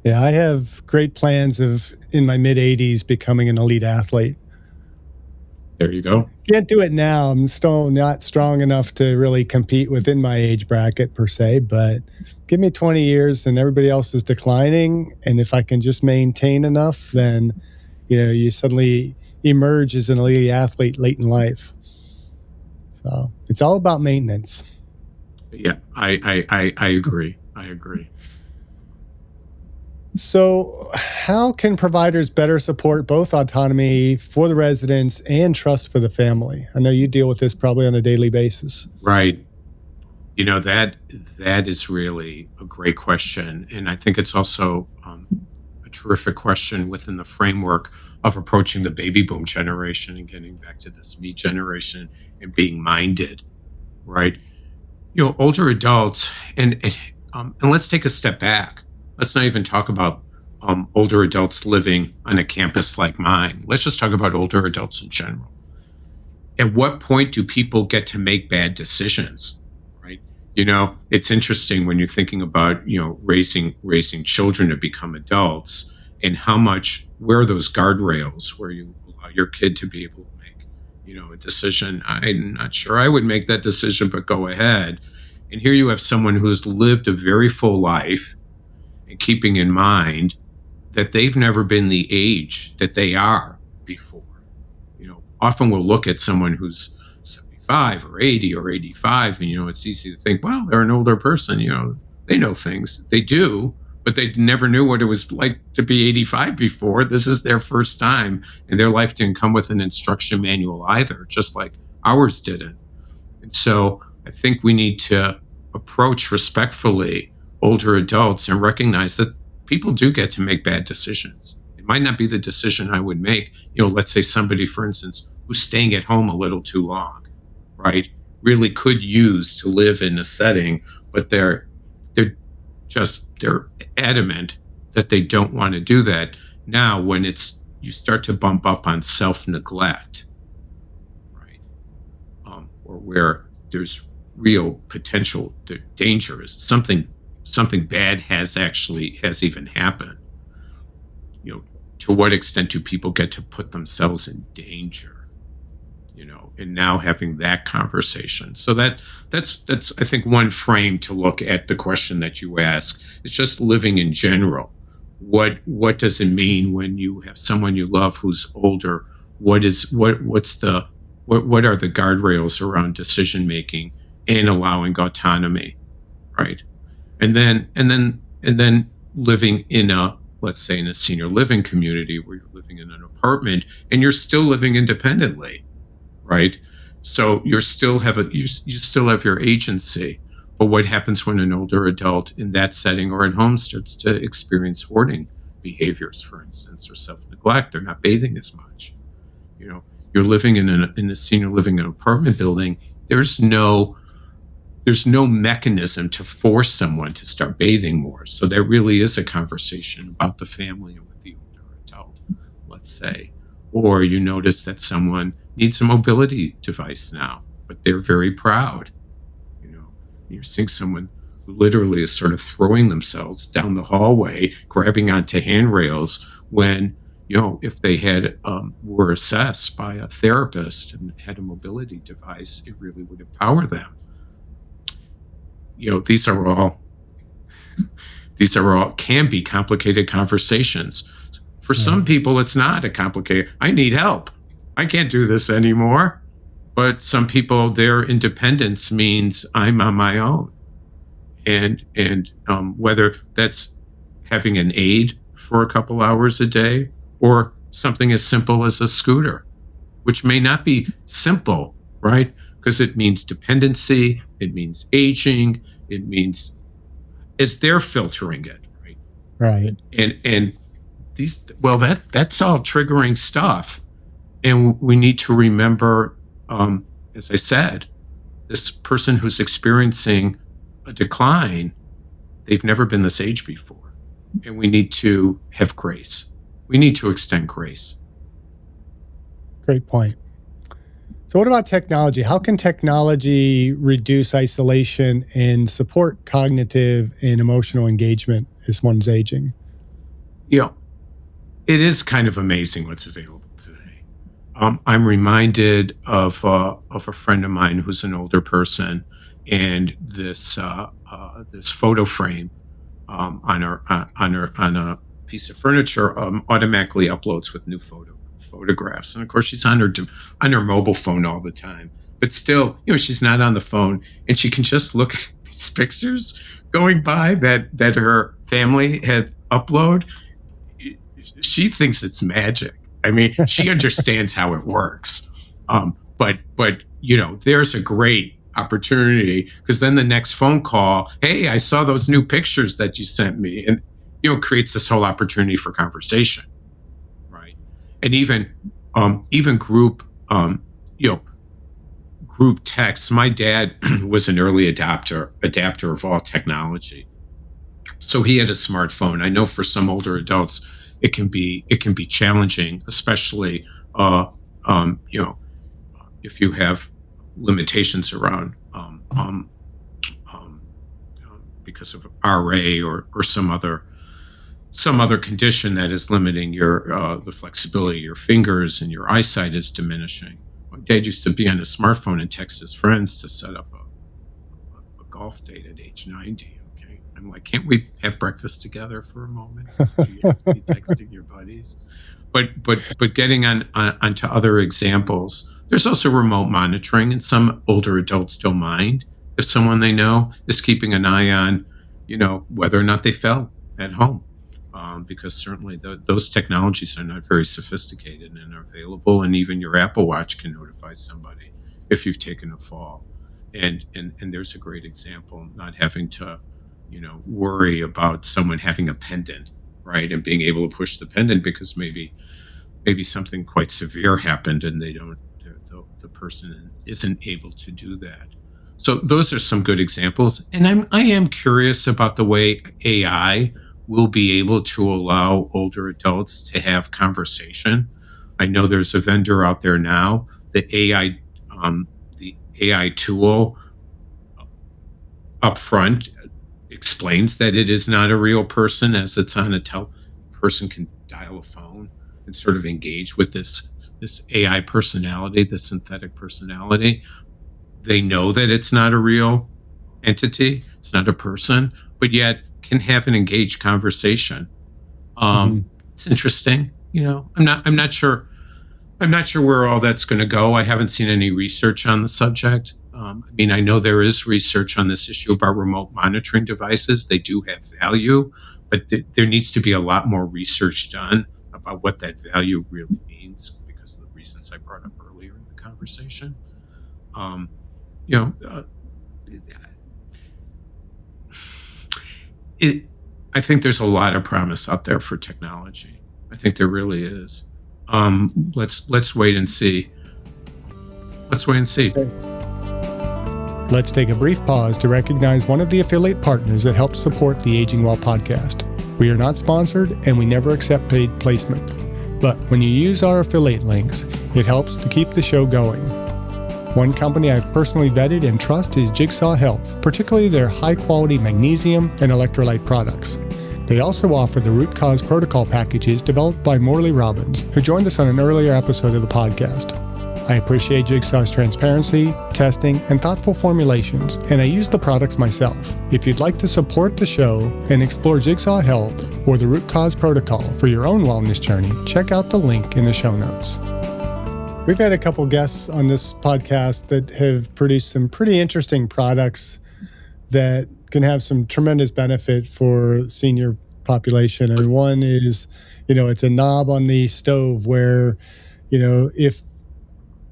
Yeah, I have great plans of in my mid 80s becoming an elite athlete. There you go. Can't do it now. I'm still not strong enough to really compete within my age bracket per se, but give me 20 years and everybody else is declining. And if I can just maintain enough, then, you suddenly emerge as an elite athlete late in life. So it's all about maintenance. Yeah, I agree. I agree. So how can providers better support both autonomy for the residents and trust for the family? I know you deal with this probably on a daily basis. Right. That is really a great question. And I think it's also a terrific question within the framework of approaching the baby boom generation and getting back to this me generation and being minded, right? Older adults, and let's take a step back. Let's not even talk about older adults living on a campus like mine. Let's just talk about older adults in general. At what point do people get to make bad decisions, right? It's interesting when you're thinking about, raising children to become adults and where are those guardrails where you allow your kid to be able to make, a decision. I'm not sure I would make that decision, but go ahead. And here you have someone who's lived a very full life, and keeping in mind that they've never been the age that they are before. Often we'll look at someone who's 75 or 80 or 85, and it's easy to think, well, they're an older person, they know things. They do, but they never knew what it was like to be 85 before. This is their first time, and their life didn't come with an instruction manual either, just like ours didn't. And so I think we need to approach respectfully older adults and recognize that people do get to make bad decisions. It might not be the decision I would make. Let's say somebody, for instance, who's staying at home a little too long, right? Really could use to live in a setting, but they're adamant that they don't want to do that. Now, when you start to bump up on self-neglect, right? Or where there's real potential danger is something bad has even happened. To what extent do people get to put themselves in danger? And now having that conversation. So that's I think one frame to look at the question that you ask. It's just living in general. What does it mean when you have someone you love who's older? What are the guardrails around decision making and allowing autonomy, right? And then living in let's say in a senior living community where you're living in an apartment and you're still living independently, right? So you still have your agency. But what happens when an older adult in that setting or at home starts to experience hoarding behaviors, for instance, or self-neglect? They're not bathing as much. You're living in a senior living apartment building. There's no there's no mechanism to force someone to start bathing more. So there really is a conversation about the family and with the older adult, let's say. Or you notice that someone needs a mobility device now, but they're very proud. You're seeing someone who literally is sort of throwing themselves down the hallway, grabbing onto handrails when, if they were assessed by a therapist and had a mobility device, it really would empower them. These are all can be complicated conversations. For some people, it's not a complicated, I need help. I can't do this anymore. But some people, their independence means I'm on my own. And whether that's having an aid for a couple hours a day or something as simple as a scooter, which may not be simple, right? Because it means dependency, it means aging, it means as they're filtering it, right? Right. And these, that's all triggering stuff. And we need to remember, as I said, this person who's experiencing a decline, they've never been this age before. And we need to have grace. We need to extend grace. Great point. So what about technology? How can technology reduce isolation and support cognitive and emotional engagement as one's aging? It is kind of amazing what's available today. I'm reminded of a friend of mine who's an older person, and this photo frame on a piece of furniture automatically uploads with new photographs. And of course, she's on her mobile phone all the time. But still, she's not on the phone, and she can just look at these pictures going by that her family had uploaded. She thinks it's magic. I mean, she understands how it works. But there's a great opportunity, because then the next phone call, hey, I saw those new pictures that you sent me, and creates this whole opportunity for conversation, right? And even group group texts. My dad was an early adapter of all technology, so he had a smartphone. I know for some older adults, it can be challenging, especially if you have limitations around because of RA or some other condition that is limiting your the flexibility of your fingers, and your eyesight is diminishing. My dad used to be on his smartphone and text his friends to set up a golf date at age 90. I'm like, can't we have breakfast together for a moment? You have to be texting your buddies. But getting onto other examples, there's also remote monitoring, and some older adults don't mind if someone they know is keeping an eye on, whether or not they fell at home, because certainly those technologies are not very sophisticated and are available, and even your Apple Watch can notify somebody if you've taken a fall. And there's a great example, not having to worry about someone having a pendant, right? And being able to push the pendant because maybe something quite severe happened and the person isn't able to do that. So those are some good examples. And I am curious about the way AI will be able to allow older adults to have conversation. I know there's a vendor out there now, the AI tool up front explains that it is not a real person, as it's on person can dial a phone and sort of engage with this AI personality, this synthetic personality. They know that it's not a real entity, it's not a person, but yet can have an engaged conversation. It's interesting. I'm not sure where all that's going to go. I haven't seen any research on the subject. I know there is research on this issue about remote monitoring devices. They do have value, but there needs to be a lot more research done about what that value really means, because of the reasons I brought up earlier in the conversation. I think there's a lot of promise out there for technology. I think there really is. Let's wait and see. Let's wait and see. Okay. Let's take a brief pause to recognize one of the affiliate partners that helps support the Aging Well podcast. We are not sponsored and we never accept paid placement. But when you use our affiliate links, it helps to keep the show going. One company I've personally vetted and trust is Jigsaw Health, particularly their high-quality magnesium and electrolyte products. They also offer the root cause protocol packages developed by Morley Robbins, who joined us on an earlier episode of the podcast. I appreciate Jigsaw's transparency, testing, and thoughtful formulations, and I use the products myself. If you'd like to support the show and explore Jigsaw Health or the root cause protocol for your own wellness journey, check out the link in the show notes. We've had a couple guests on this podcast that have produced some pretty interesting products that can have some tremendous benefit for senior population. And one is, it's a knob on the stove where, if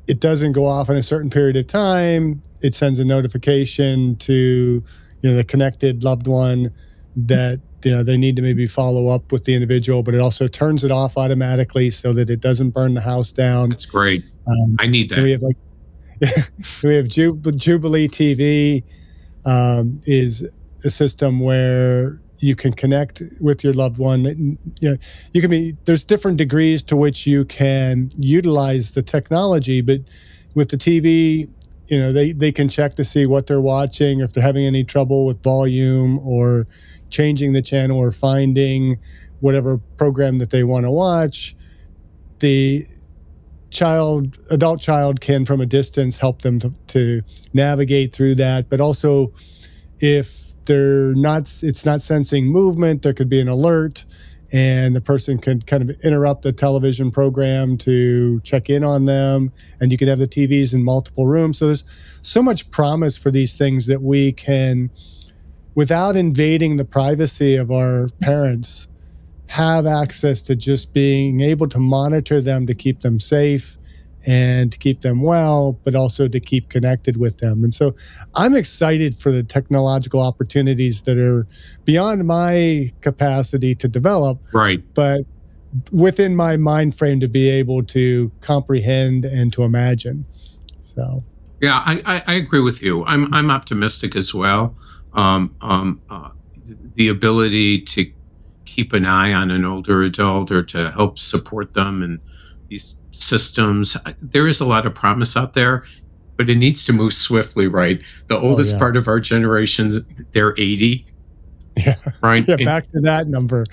it doesn't go off in a certain period of time, it sends a notification to, the connected loved one that, they need to maybe follow up with the individual, but it also turns it off automatically so that it doesn't burn the house down. That's great. I need that. We have Jubilee TV is a system where you can connect with your loved one. There's different degrees to which you can utilize the technology, but with the TV, they can check to see what they're watching, if they're having any trouble with volume or changing the channel or finding whatever program that they want to watch. The adult child can from a distance help them to navigate through that, but also if it's not sensing movement, there could be an alert and the person can kind of interrupt the television program to check in on them, and you can have the TVs in multiple rooms. So there's so much promise for these things that we can, without invading the privacy of our parents, have access to just being able to monitor them to keep them safe and to keep them well, but also to keep connected with them. And so I'm excited for the technological opportunities that are beyond my capacity to develop, right, but within my mind frame to be able to comprehend and to imagine. So, yeah, I agree with you. I'm optimistic as well. The ability to keep an eye on an older adult or to help support them and these systems, there is a lot of promise out there, but it needs to move swiftly, right? The oldest part of our generations, they're 80. Yeah. Right. Yeah. Back to that number.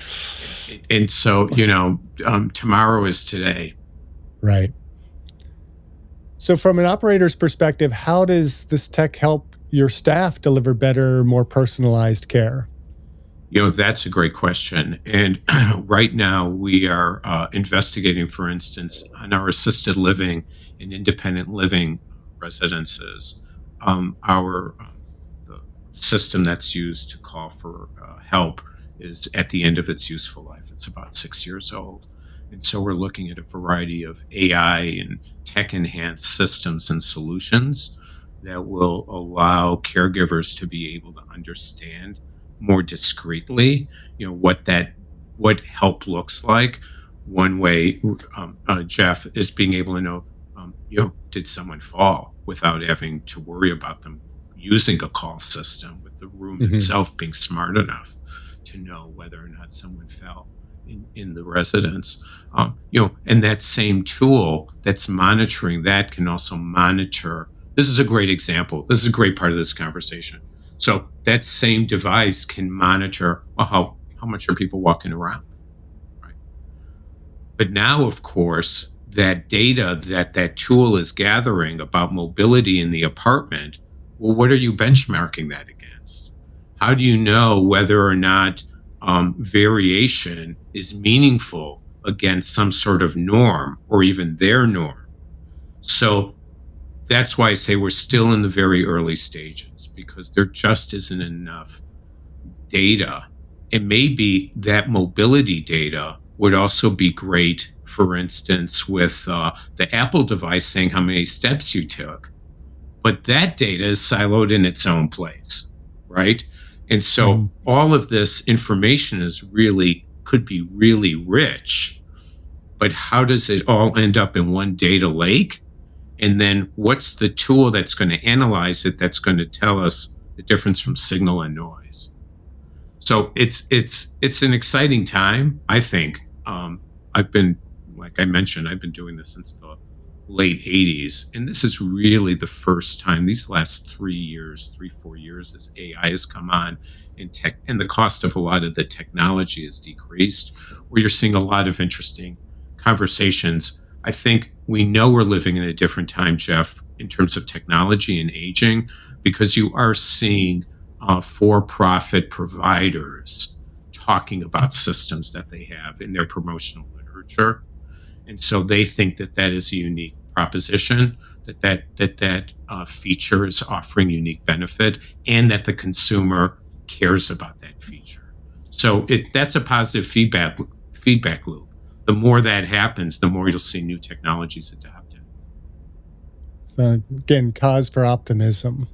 And so, tomorrow is today. Right. So from an operator's perspective, how does this tech help your staff deliver better, more personalized care? That's a great question. And right now we are investigating, for instance, on our assisted living and independent living residences, the system that's used to call for help is at the end of its useful life. It's about 6 years old. And so we're looking at a variety of AI and tech-enhanced systems and solutions that will allow caregivers to be able to understand more discreetly, what help looks like. One way, Jeff, is being able to know, did someone fall without having to worry about them using a call system, with the room itself being smart enough to know whether or not someone fell in the residence. And that same tool that's monitoring that can also monitor. This is a great example. This is a great part of this conversation. So that same device can monitor, how much are people walking around, right? But now, of course, that data that tool is gathering about mobility in the apartment, well, what are you benchmarking that against? How do you know whether or not variation is meaningful against some sort of norm or even their norm? So that's why I say we're still in the very early stages, because there just isn't enough data. And maybe that mobility data would also be great, for instance, with the Apple device saying how many steps you took. But that data is siloed in its own place, right? And so all of this information could be really rich, but how does it all end up in one data lake? And then what's the tool that's going to analyze it, that's going to tell us the difference from signal and noise? So it's an exciting time, I think. I've been, like I mentioned, I've been doing this since the late 80s. And this is really the first time, these last 4 years, as AI has come on and the cost of a lot of the technology has decreased, where you're seeing a lot of interesting conversations. I think we know we're living in a different time, Jeff, in terms of technology and aging, because you are seeing for-profit providers talking about systems that they have in their promotional literature. And so they think that that is a unique proposition, that feature is offering unique benefit, and that the consumer cares about that feature. So that's a positive feedback loop. The more that happens, the more you'll see new technologies adopted. So again, cause for optimism.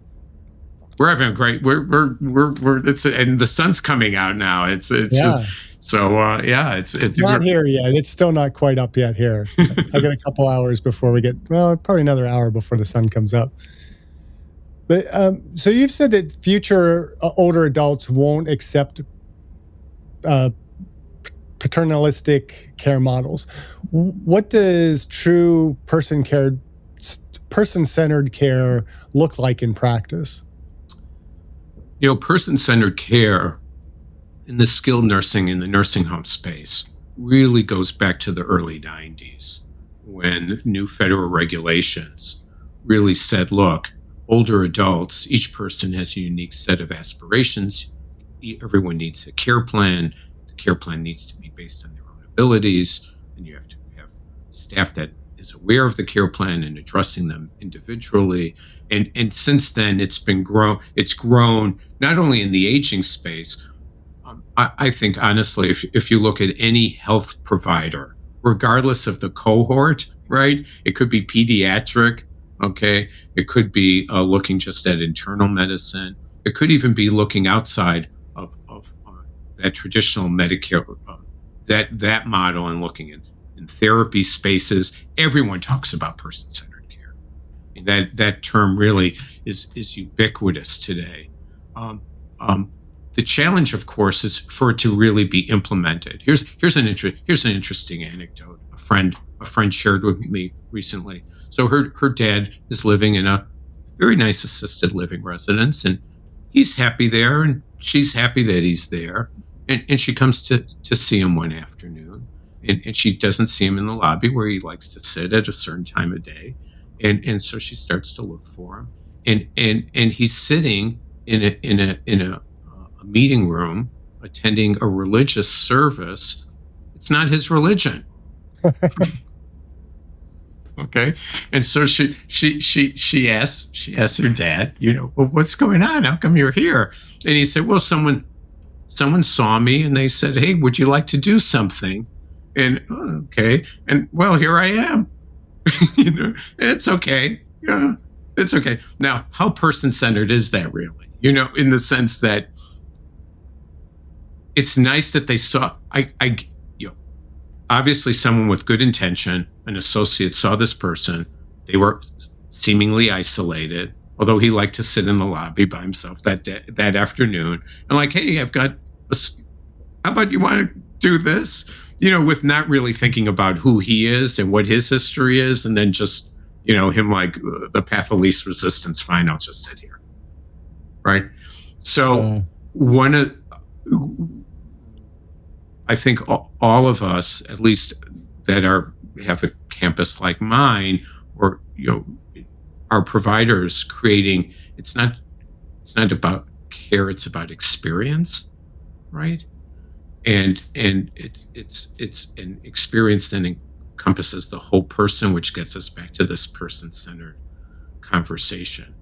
We're having a great. And the sun's coming out now. It's just so it's not here yet. It's still not quite up yet here. I got a couple hours before we get. Well, probably another hour before the sun comes up. But so you've said that future older adults won't accept paternalistic care models. What does true person-centered care look like in practice? Person-centered care in the skilled nursing, in the nursing home space, really goes back to the early 90s, when new federal regulations really said, look, older adults, each person has a unique set of aspirations. Everyone needs a care plan. The care plan needs to be based on their own abilities, and you have to have staff that is aware of the care plan and addressing them individually. And since then, it's grown not only in the aging space. I think, honestly, if you look at any health provider, regardless of the cohort, right? It could be pediatric, okay? It could be looking just at internal medicine. It could even be looking outside of that traditional Medicare, that model, and looking in therapy spaces. Everyone talks about person-centered care. That term really is ubiquitous today. The challenge, of course, is for it to really be implemented. Here's an interesting anecdote. A friend shared with me recently. So her dad is living in a very nice assisted living residence, and he's happy there, and she's happy that he's there. And she comes to see him one afternoon, and she doesn't see him in the lobby where he likes to sit at a certain time of day. And so she starts to look for him, and he's sitting in a meeting room attending a religious service. It's not his religion. Okay. And so she asks her dad, well, what's going on? How come you're here? And he said, well, someone saw me and they said, hey, would you like to do something? And okay. And well, here I am. It's okay. Yeah, it's okay. Now, how person-centered is that really? In the sense that it's nice that they saw, obviously someone with good intention, an associate, saw this person. They were seemingly isolated, although he liked to sit in the lobby by himself that afternoon. And like, hey, how about you want to do this? With not really thinking about who he is and what his history is. And then just, him like the path of least resistance. Fine, I'll just sit here. Right. So I think all of us, at least that have a campus like mine, or our providers creating. It's not about care. It's about experience, right? And it's an experience that encompasses the whole person, which gets us back to this person-centered conversation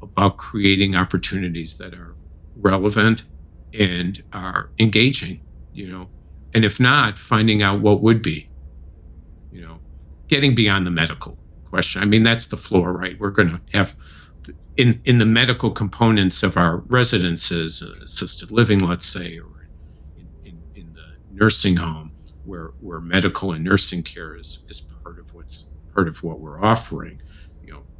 about creating opportunities that are relevant and are engaging, and if not, finding out what would be, getting beyond the medical question. I mean, that's the floor, right? We're going to have in the medical components of our residences, assisted living, let's say, or in the nursing home, where medical and nursing care is part of what's part of what we're offering.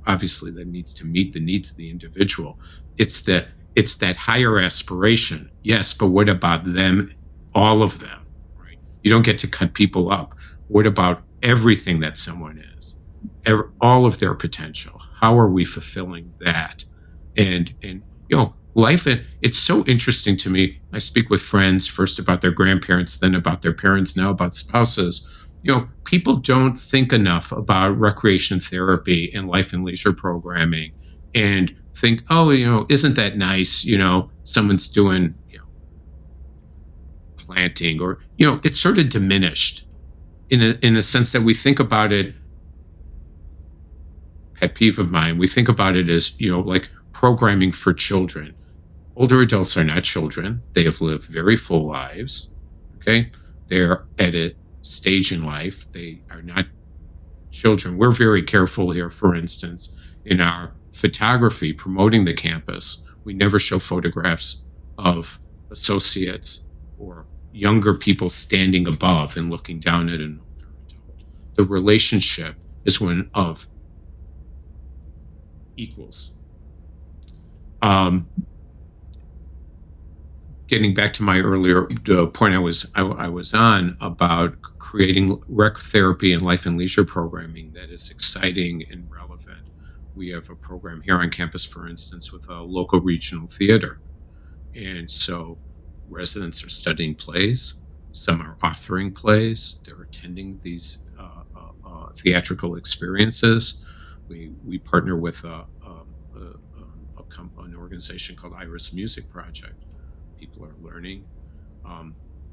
Obviously that needs to meet the needs of the individual. It's that higher aspiration. Yes, but what about them, all of them, right? You don't get to cut people up. What about everything that someone is, all of their potential? How are we fulfilling that? And life, it's so interesting to me. I speak with friends first about their grandparents, then about their parents, now about spouses. People don't think enough about recreation therapy and life and leisure programming and think, oh, isn't that nice? Someone's doing, planting, or, it's sort of diminished in a sense that we think about it. Pet peeve of mine, we think about it as, like programming for children. Older adults are not children. They have lived very full lives. Okay. They're at a stage in life. They are not children. We're very careful here, for instance, in our photography promoting the campus. We never show photographs of associates or younger people standing above and looking down at an older adult. The relationship is one of equals. Getting back to my earlier point I was on about creating rec therapy and life and leisure programming that is exciting and relevant. We have a program here on campus, for instance, with a local regional theater. And so residents are studying plays. Some are authoring plays. They're attending these theatrical experiences. We partner with an organization called Iris Music Project. People are learning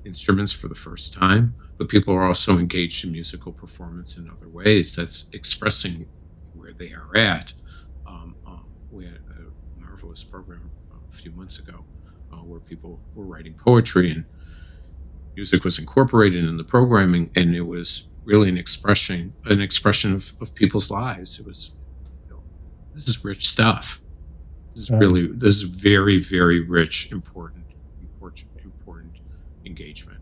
instruments for the first time, but people are also engaged in musical performance in other ways that's expressing where they are at. We had a marvelous program a few months ago where people were writing poetry and music was incorporated in the programming, and it was really an expression of people's lives. It was, this is rich stuff. This is very, very rich, important engagement.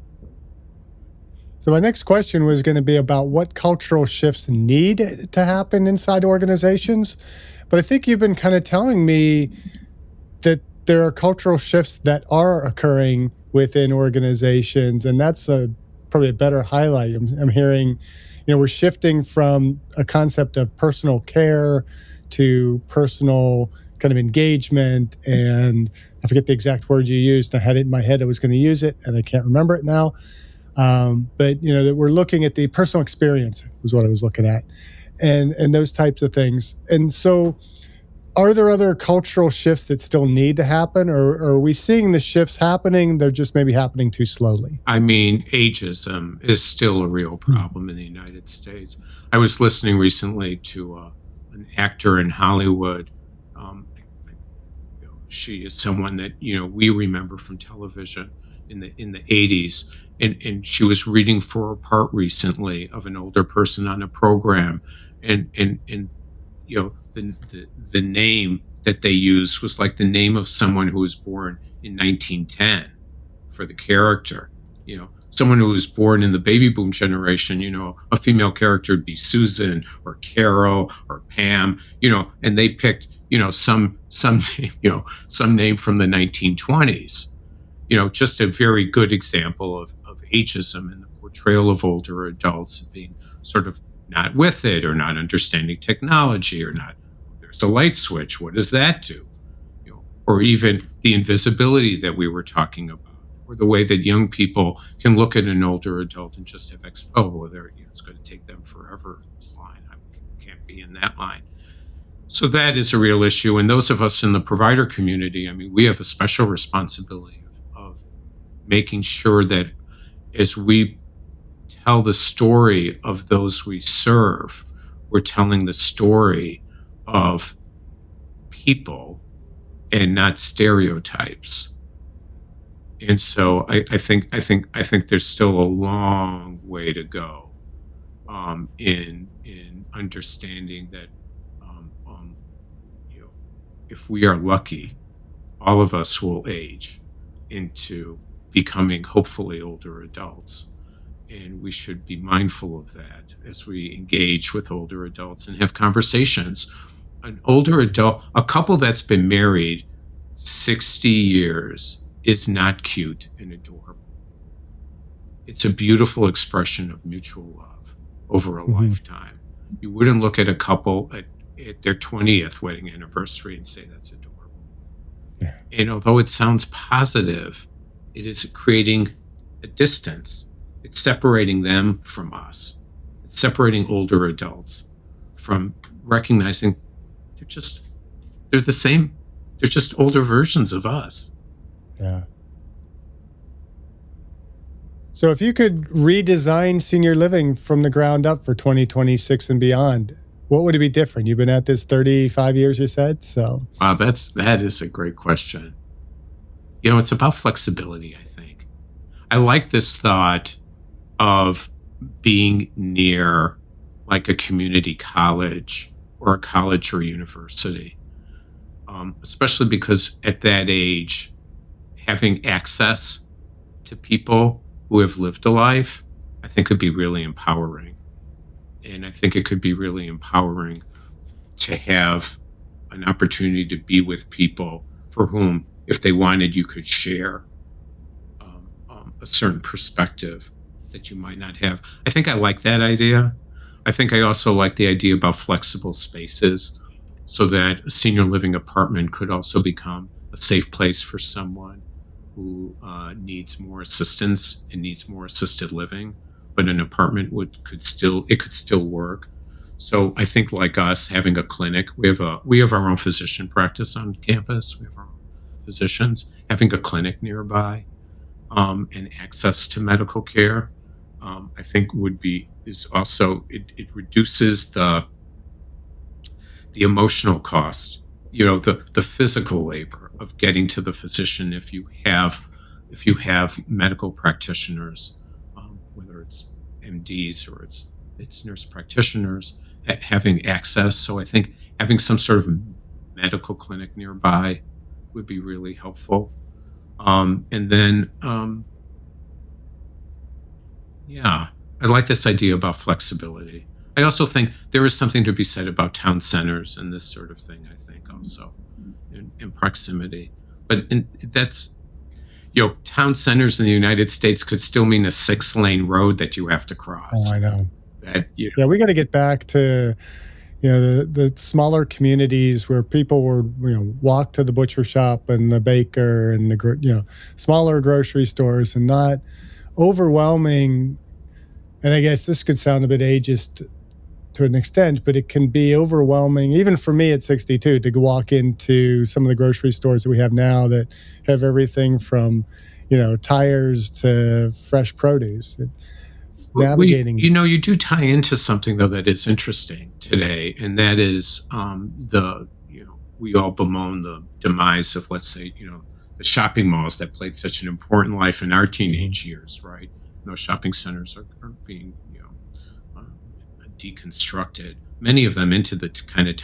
So my next question was going to be about what cultural shifts need to happen inside organizations. But I think you've been kind of telling me that there are cultural shifts that are occurring within organizations, and that's probably a better highlight. I'm hearing, we're shifting from a concept of personal care to personal kind of engagement, and I forget the exact word you used. I had it in my head. I was going to use it, and I can't remember it now. But that we're looking at the personal experience was what I was looking at, and those types of things. And so, are there other cultural shifts that still need to happen, or are we seeing the shifts happening? They're just maybe happening too slowly. I mean, ageism is still a real problem in the United States. I was listening recently to an actor in Hollywood. She is someone that we remember from television in the 80s, and she was reading for a part recently of an older person on a program, and the name that they used was like the name of someone who was born in 1910 for the character. Someone who was born in the baby boom generation, a female character would be Susan or Carol or Pam, and they picked, some name, some name from the 1920s. Just a very good example of ageism and the portrayal of older adults being sort of not with it, or not understanding technology, or not, there's a light switch, what does that do? Or even the invisibility that we were talking about, or the way that young people can look at an older adult and just have it's going to take them forever in this line. I can't be in that line. So that is a real issue. And those of us in the provider community, we have a special responsibility of making sure that as we tell the story of those we serve, we're telling the story of people and not stereotypes. And so I think there's still a long way to go in understanding that if we are lucky, all of us will age into becoming hopefully older adults. And we should be mindful of that as we engage with older adults and have conversations. An older adult, a couple that's been married 60 years is not cute and adorable. It's a beautiful expression of mutual love over a lifetime. You wouldn't look at a couple at their 20th wedding anniversary and say that's adorable. Yeah. And although it sounds positive, it is creating a distance. It's separating them from us. It's separating older adults from recognizing they're the same. They're just older versions of us. Yeah. So if you could redesign senior living from the ground up for 2026 and beyond, what would it be different? You've been at this 35 years, you said, so. Wow, that is a great question. It's about flexibility, I think. I like this thought of being near like a community college or a college or university, especially because at that age, having access to people who have lived a life, I think could be really empowering. And I think it could be really empowering to have an opportunity to be with people for whom, if they wanted, you could share a certain perspective that you might not have. I think I like that idea. I think I also like the idea about flexible spaces so that a senior living apartment could also become a safe place for someone who needs more assistance and needs more assisted living, but an apartment could still work. So I think, like us, having a clinic, we have our own physician practice on campus. We have our own physicians. Having a clinic nearby and access to medical care, I think is also it reduces the emotional cost, the physical labor of getting to the physician if you have medical practitioners, whether it's MDs or it's nurse practitioners having access. So I think having some sort of medical clinic nearby would be really helpful. And then, I like this idea about flexibility. I also think there is something to be said about town centers and this sort of thing, I think, also in proximity. But that's, town centers in the United States could still mean a 6-lane road that you have to cross. Oh, I know. Yeah, we got to get back to, the smaller communities where people were, walk to the butcher shop and the baker and the, smaller grocery stores and not overwhelming. And I guess this could sound a bit ageist to an extent, but it can be overwhelming, even for me at 62, to walk into some of the grocery stores that we have now that have everything from, tires to fresh produce. Navigating. You do tie into something, though, that is interesting today, and that is we all bemoan the demise of, let's say, the shopping malls that played such an important life in our teenage years, right? Those shopping centers are being deconstructed, many of them into the kind of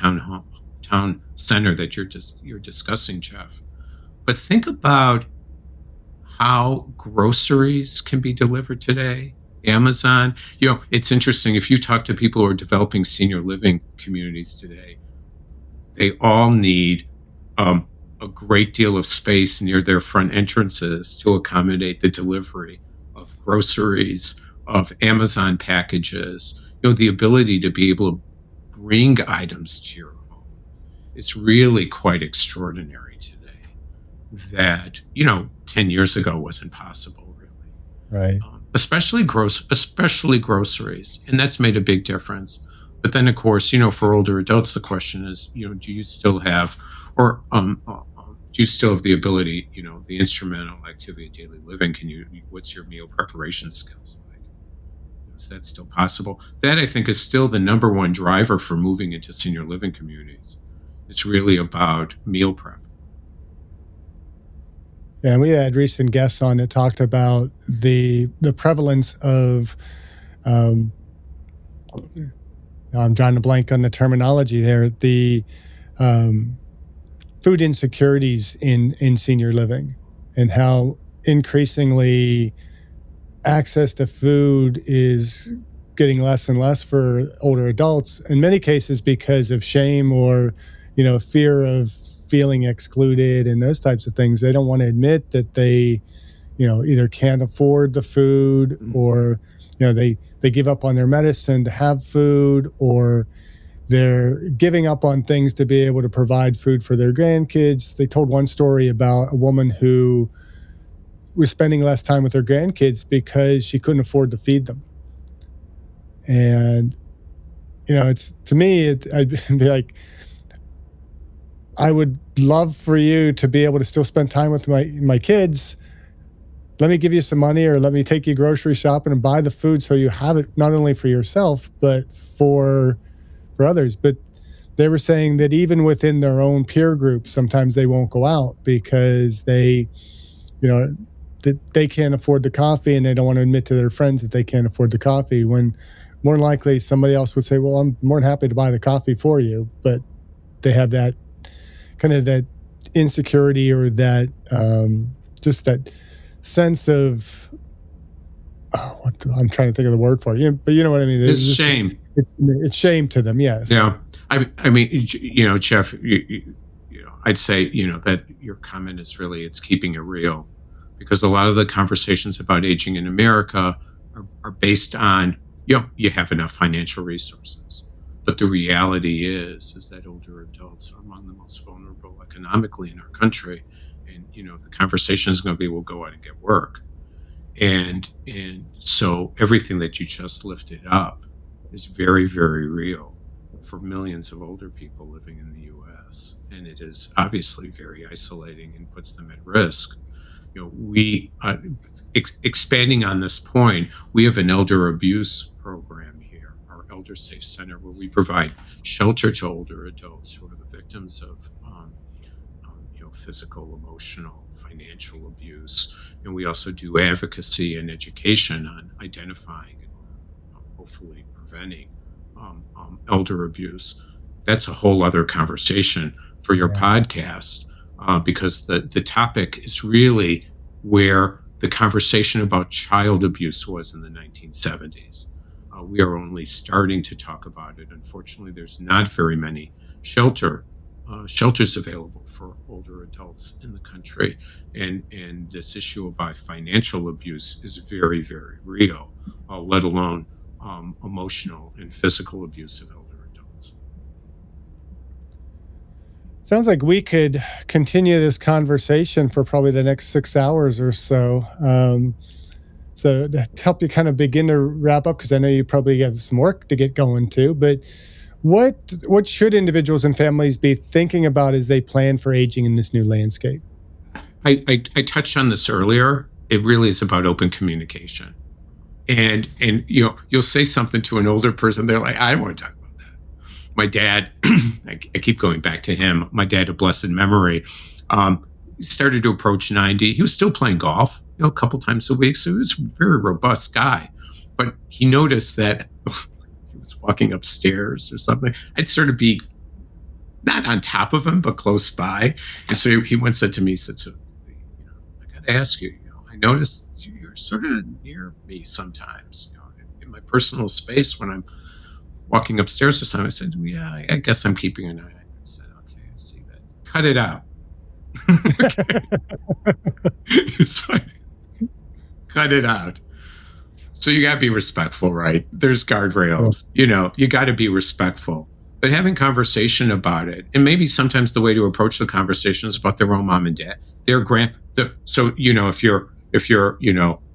town center that you're discussing, Jeff. But think about how groceries can be delivered today. Amazon, it's interesting. If you talk to people who are developing senior living communities today, they all need a great deal of space near their front entrances to accommodate the delivery of groceries, of Amazon packages, the ability to be able to bring items to your home. It's really quite extraordinary today that, 10 years ago wasn't possible, really. Right. Especially groceries. And that's made a big difference. But then, of course, for older adults, the question is, do you still have, or do you still have the ability, the instrumental activity of daily living? What's your meal preparation skills like? Is that still possible? That, I think, is still the number one driver for moving into senior living communities. It's really about meal prep. Yeah, and we had recent guests on that talked about the prevalence of, I'm drawing a blank on the terminology there, the food insecurities in senior living, and how increasingly access to food is getting less and less for older adults, in many cases because of shame or, fear of feeling excluded and those types of things. They don't want to admit that they, either can't afford the food, or, they give up on their medicine to have food, or they're giving up on things to be able to provide food for their grandkids. They told one story about a woman who was spending less time with her grandkids because she couldn't afford to feed them. And, it's, to me, I'd be like, I would love for you to be able to still spend time with my kids. Let me give you some money, or let me take you grocery shopping and buy the food so you have it not only for yourself, but for others. But they were saying that even within their own peer group, sometimes they won't go out because they, that they can't afford the coffee, and they don't want to admit to their friends that they can't afford the coffee, when more than likely somebody else would say, well, I'm more than happy to buy the coffee for you. But they have that kind of that insecurity, or that just that sense of, I'm trying to think of the word for it, but you know what I mean? It's shame. It's shame to them, yes. Yeah. I mean, Jeff, I'd say, that your comment is really, it's keeping it real, because a lot of the conversations about aging in America are based on, you have enough financial resources. But the reality is that older adults are among the most vulnerable economically in our country. And, the conversation is going to be, we'll go out and get work. And so everything that you just lifted up is very, very real for millions of older people living in the U.S. And it is obviously very isolating and puts them at risk. We, expanding on this point, we have an elder abuse program here, our Elder Safe Center, where we provide shelter to older adults who are the victims of physical, emotional, financial abuse. And we also do advocacy and education on identifying and hopefully preventing elder abuse. That's a whole other conversation for your podcast, because the topic is really where the conversation about child abuse was in the 1970s. We are only starting to talk about it. Unfortunately, there's not very many shelters available for older adults in the country. And this issue about financial abuse is very, very real, let alone emotional and physical abuse of elder adults. Sounds like we could continue this conversation for probably the next 6 hours or so. So to help you kind of begin to wrap up, because I know you probably have some work to get going to, but what should individuals and families be thinking about as they plan for aging in this new landscape? I touched on this earlier. It really is about open communication. And you'll say something to an older person, they're like, I don't want to talk about that. My dad, I keep going back to him. My dad, of blessed memory, started to approach 90. He was still playing golf, a couple times a week. So he was a very robust guy. But he noticed that he was walking upstairs or something, I'd sort of be not on top of him, but close by. And so he once said to me, I got to ask you, I noticed you're sort of near me sometimes, in my personal space when I'm walking upstairs or something. I said, yeah, I guess I'm keeping an eye on you. I said, okay, I see that. Cut it out. It's like, cut it out. So you got to be respectful, right? There's guardrails, you got to be respectful, but having conversation about it. And maybe sometimes the way to approach the conversation is about their own mom and dad, so, if you're,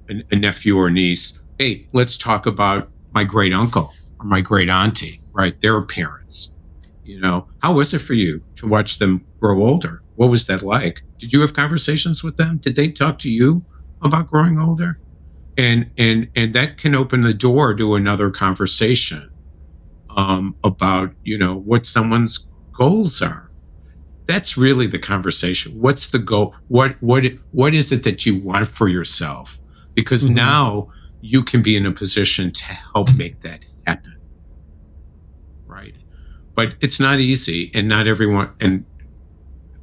a nephew or niece, hey, let's talk about my great uncle or my great auntie, right? Their parents, how was it for you to watch them grow older? What was that like? Did you have conversations with them? Did they talk to you about growing older? And that can open the door to another conversation about, what someone's goals are. That's really the conversation. What's the goal? What is it that you want for yourself? Because now you can be in a position to help make that happen. Right. But it's not easy, and not everyone, and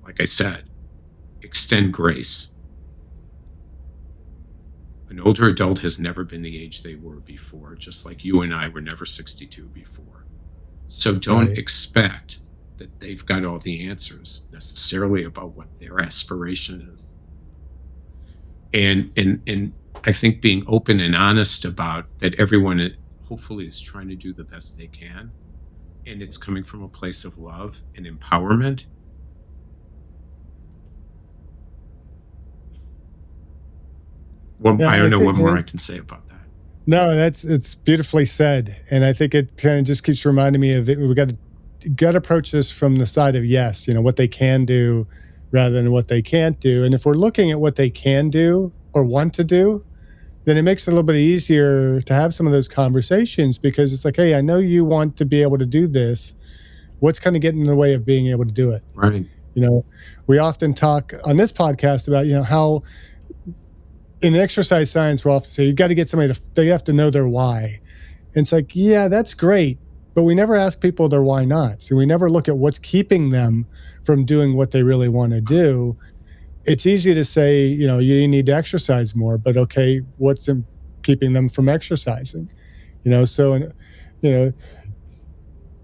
like I said, extend grace. an older adult has never been the age they were before, just like you and I were never 62 before. So don't Right. expect that they've got all the answers necessarily about what their aspiration is. And I think being open and honest about that, everyone hopefully is trying to do the best they can, and it's coming from a place of love and empowerment. Well, Yeah, I I don't know think what more I can say about that. no, it's beautifully said, and I think it kind of just keeps reminding me of that we got to approach this from the side of yes, what they can do rather than what they can't do. And if we're looking at what they can do or want to do, then it makes it a little bit easier to have some of those conversations because it's like, hey, I know you want to be able to do this. What's kind of getting in the way of being able to do it? Right. You know, we often talk on this podcast about, how in exercise science, we'll often say you got to get somebody they have to know their why. And it's like, yeah, that's great. But we never ask people their why not. So we never look at what's keeping them from doing what they really want to do. It's easy to say, you need to exercise more, but okay, what's keeping them from exercising? So,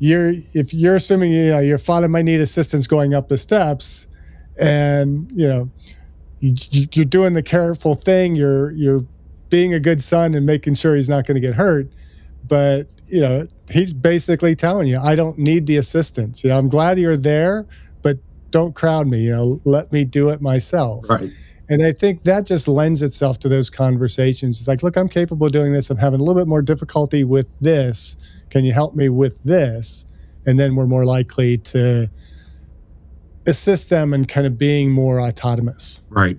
if you're assuming, your father might need assistance going up the steps and, you're doing the careful thing. You're being a good son and making sure he's not going to get hurt. But he's basically telling you, I don't need the assistance. I'm glad you're there, but don't crowd me. Let me do it myself. Right. And I think that just lends itself to those conversations. It's like, look, I'm capable of doing this. I'm having a little bit more difficulty with this. Can you help me with this? And then we're more likely to assist them in kind of being more autonomous. Right.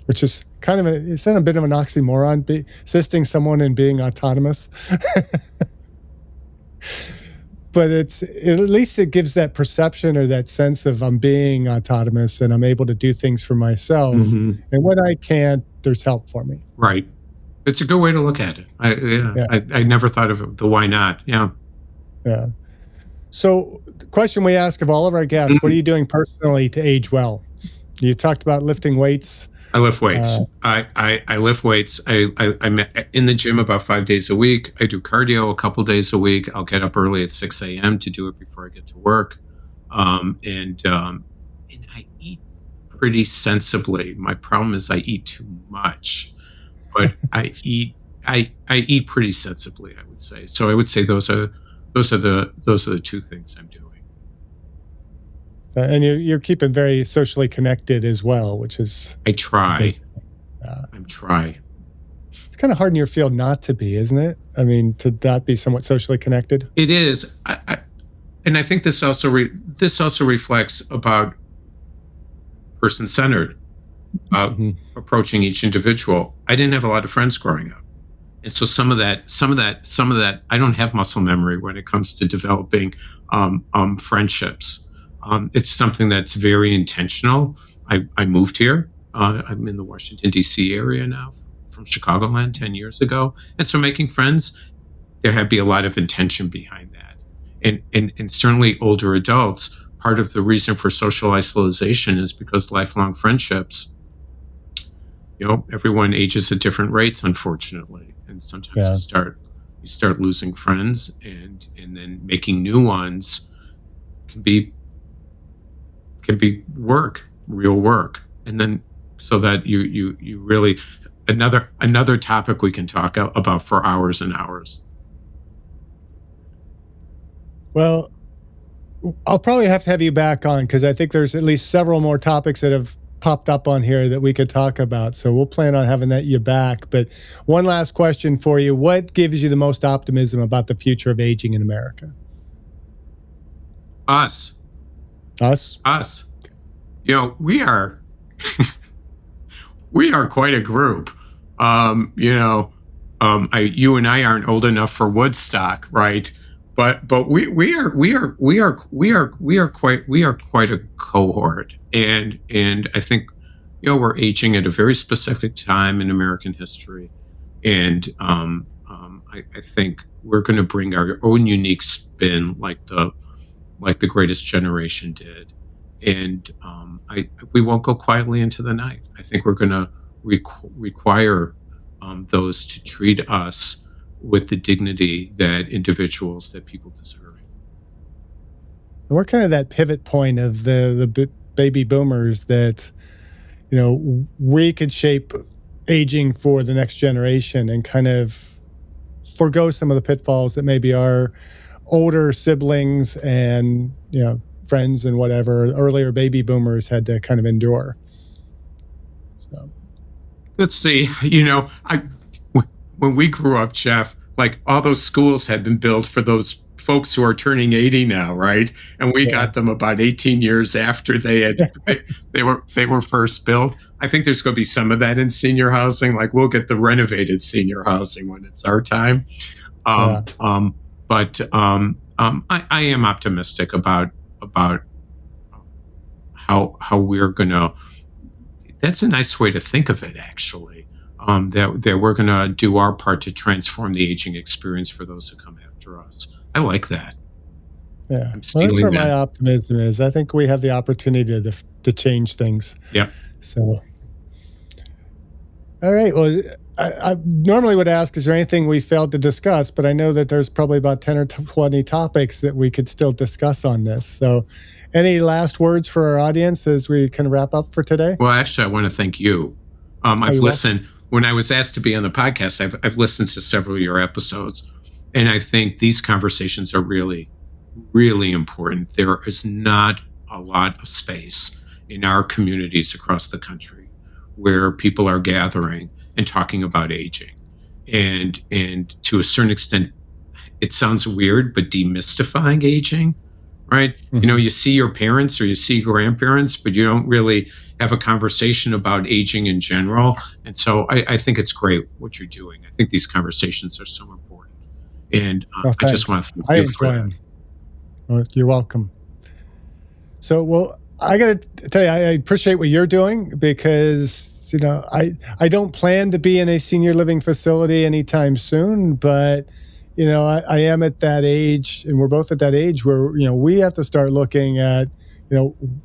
Which is kind of it's a bit of an oxymoron, assisting someone in being autonomous. But at least it gives that perception or that sense of I'm being autonomous and I'm able to do things for myself. Mm-hmm. And when I can't, there's help for me. Right. It's a good way to look at it. I never thought of the why not. Yeah. Yeah. So the question we ask of all of our guests, what are you doing personally to age well? You talked about lifting weights. I lift weights. I lift weights. I'm in the gym about 5 days a week. I do cardio a couple days a week. I'll get up early at 6 a.m. to do it before I get to work. And I eat pretty sensibly. My problem is I eat too much, but I eat pretty sensibly, I would say. So I would say those are the two things I'm doing. And you're keeping very socially connected as well, which is... I try. I'm trying. It's kind of hard in your field not to be, isn't it? I mean, to not be somewhat socially connected. It is. And I think this also reflects about person-centered, approaching each individual. I didn't have a lot of friends growing up. And so some of that, I don't have muscle memory when it comes to developing friendships. It's something that's very intentional. I moved here. I'm in the Washington, D.C. area now from Chicagoland 10 years ago. And so making friends, there had to be a lot of intention behind that. And certainly older adults, part of the reason for social isolation is because lifelong friendships, everyone ages at different rates, unfortunately. And sometimes you start losing friends and then making new ones can be real work. And then so that you really, another topic we can talk about for hours and hours. Well, I'll probably have to have you back on because I think there's at least several more topics that have popped up on here that we could talk about. So we'll plan on having you back. But one last question for you. What gives you the most optimism about the future of aging in America? Us. We are we are quite a group. You and I aren't old enough for Woodstock, right? But we are quite a cohort, and I think we're aging at a very specific time in American history, and I think we're going to bring our own unique spin, like the greatest generation did, and we won't go quietly into the night. I think we're going to require those to treat us with the dignity that individuals, that people deserve. We're kind of that pivot point of the baby boomers that, we could shape aging for the next generation and kind of forego some of the pitfalls that maybe our older siblings and, friends and whatever, earlier baby boomers had to kind of endure. So. Let's see, when we grew up, Jeff, like all those schools had been built for those folks who are turning 80 now, right? And we got them about 18 years after they were first built. I think there's going to be some of that in senior housing. Like we'll get the renovated senior housing when it's our time. But I am optimistic about how we're going to. That's a nice way to think of it, actually. That we're going to do our part to transform the aging experience for those who come after us. I like that. Yeah, that's where my optimism is. I think we have the opportunity to change things. Yeah. So, all right. Well, I normally would ask, is there anything we failed to discuss? But I know that there's probably about 10 or 20 topics that we could still discuss on this. So, any last words for our audience as we can wrap up for today? Well, actually, I want to thank you. I've listened. When I was asked to be on the podcast, I've listened to several of your episodes. And I think these conversations are really, really important. There is not a lot of space in our communities across the country where people are gathering and talking about aging. And to a certain extent, it sounds weird, but demystifying aging, right? Mm-hmm. You see your parents or you see grandparents, but you don't really have a conversation about aging in general. And so I think it's great what you're doing. I think these conversations are so important. And I just want to thank you for that. Well, you're welcome. So, I got to tell you, I appreciate what you're doing because, I don't plan to be in a senior living facility anytime soon, but, I am at that age and we're both at that age where, we have to start looking at,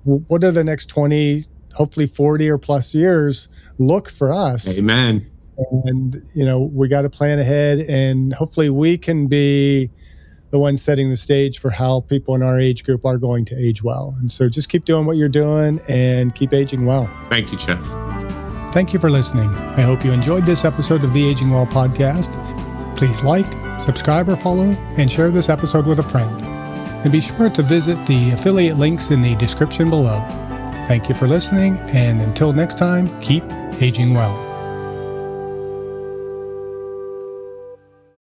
what are the next 20, hopefully 40 or plus years look for us. Amen. And, we got to plan ahead and hopefully we can be the ones setting the stage for how people in our age group are going to age well. And so just keep doing what you're doing and keep aging well. Thank you, Jeff. Thank you for listening. I hope you enjoyed this episode of the Aging Well podcast. Please like, subscribe or follow, and share this episode with a friend. And be sure to visit the affiliate links in the description below. Thank you for listening, and until next time, keep aging well.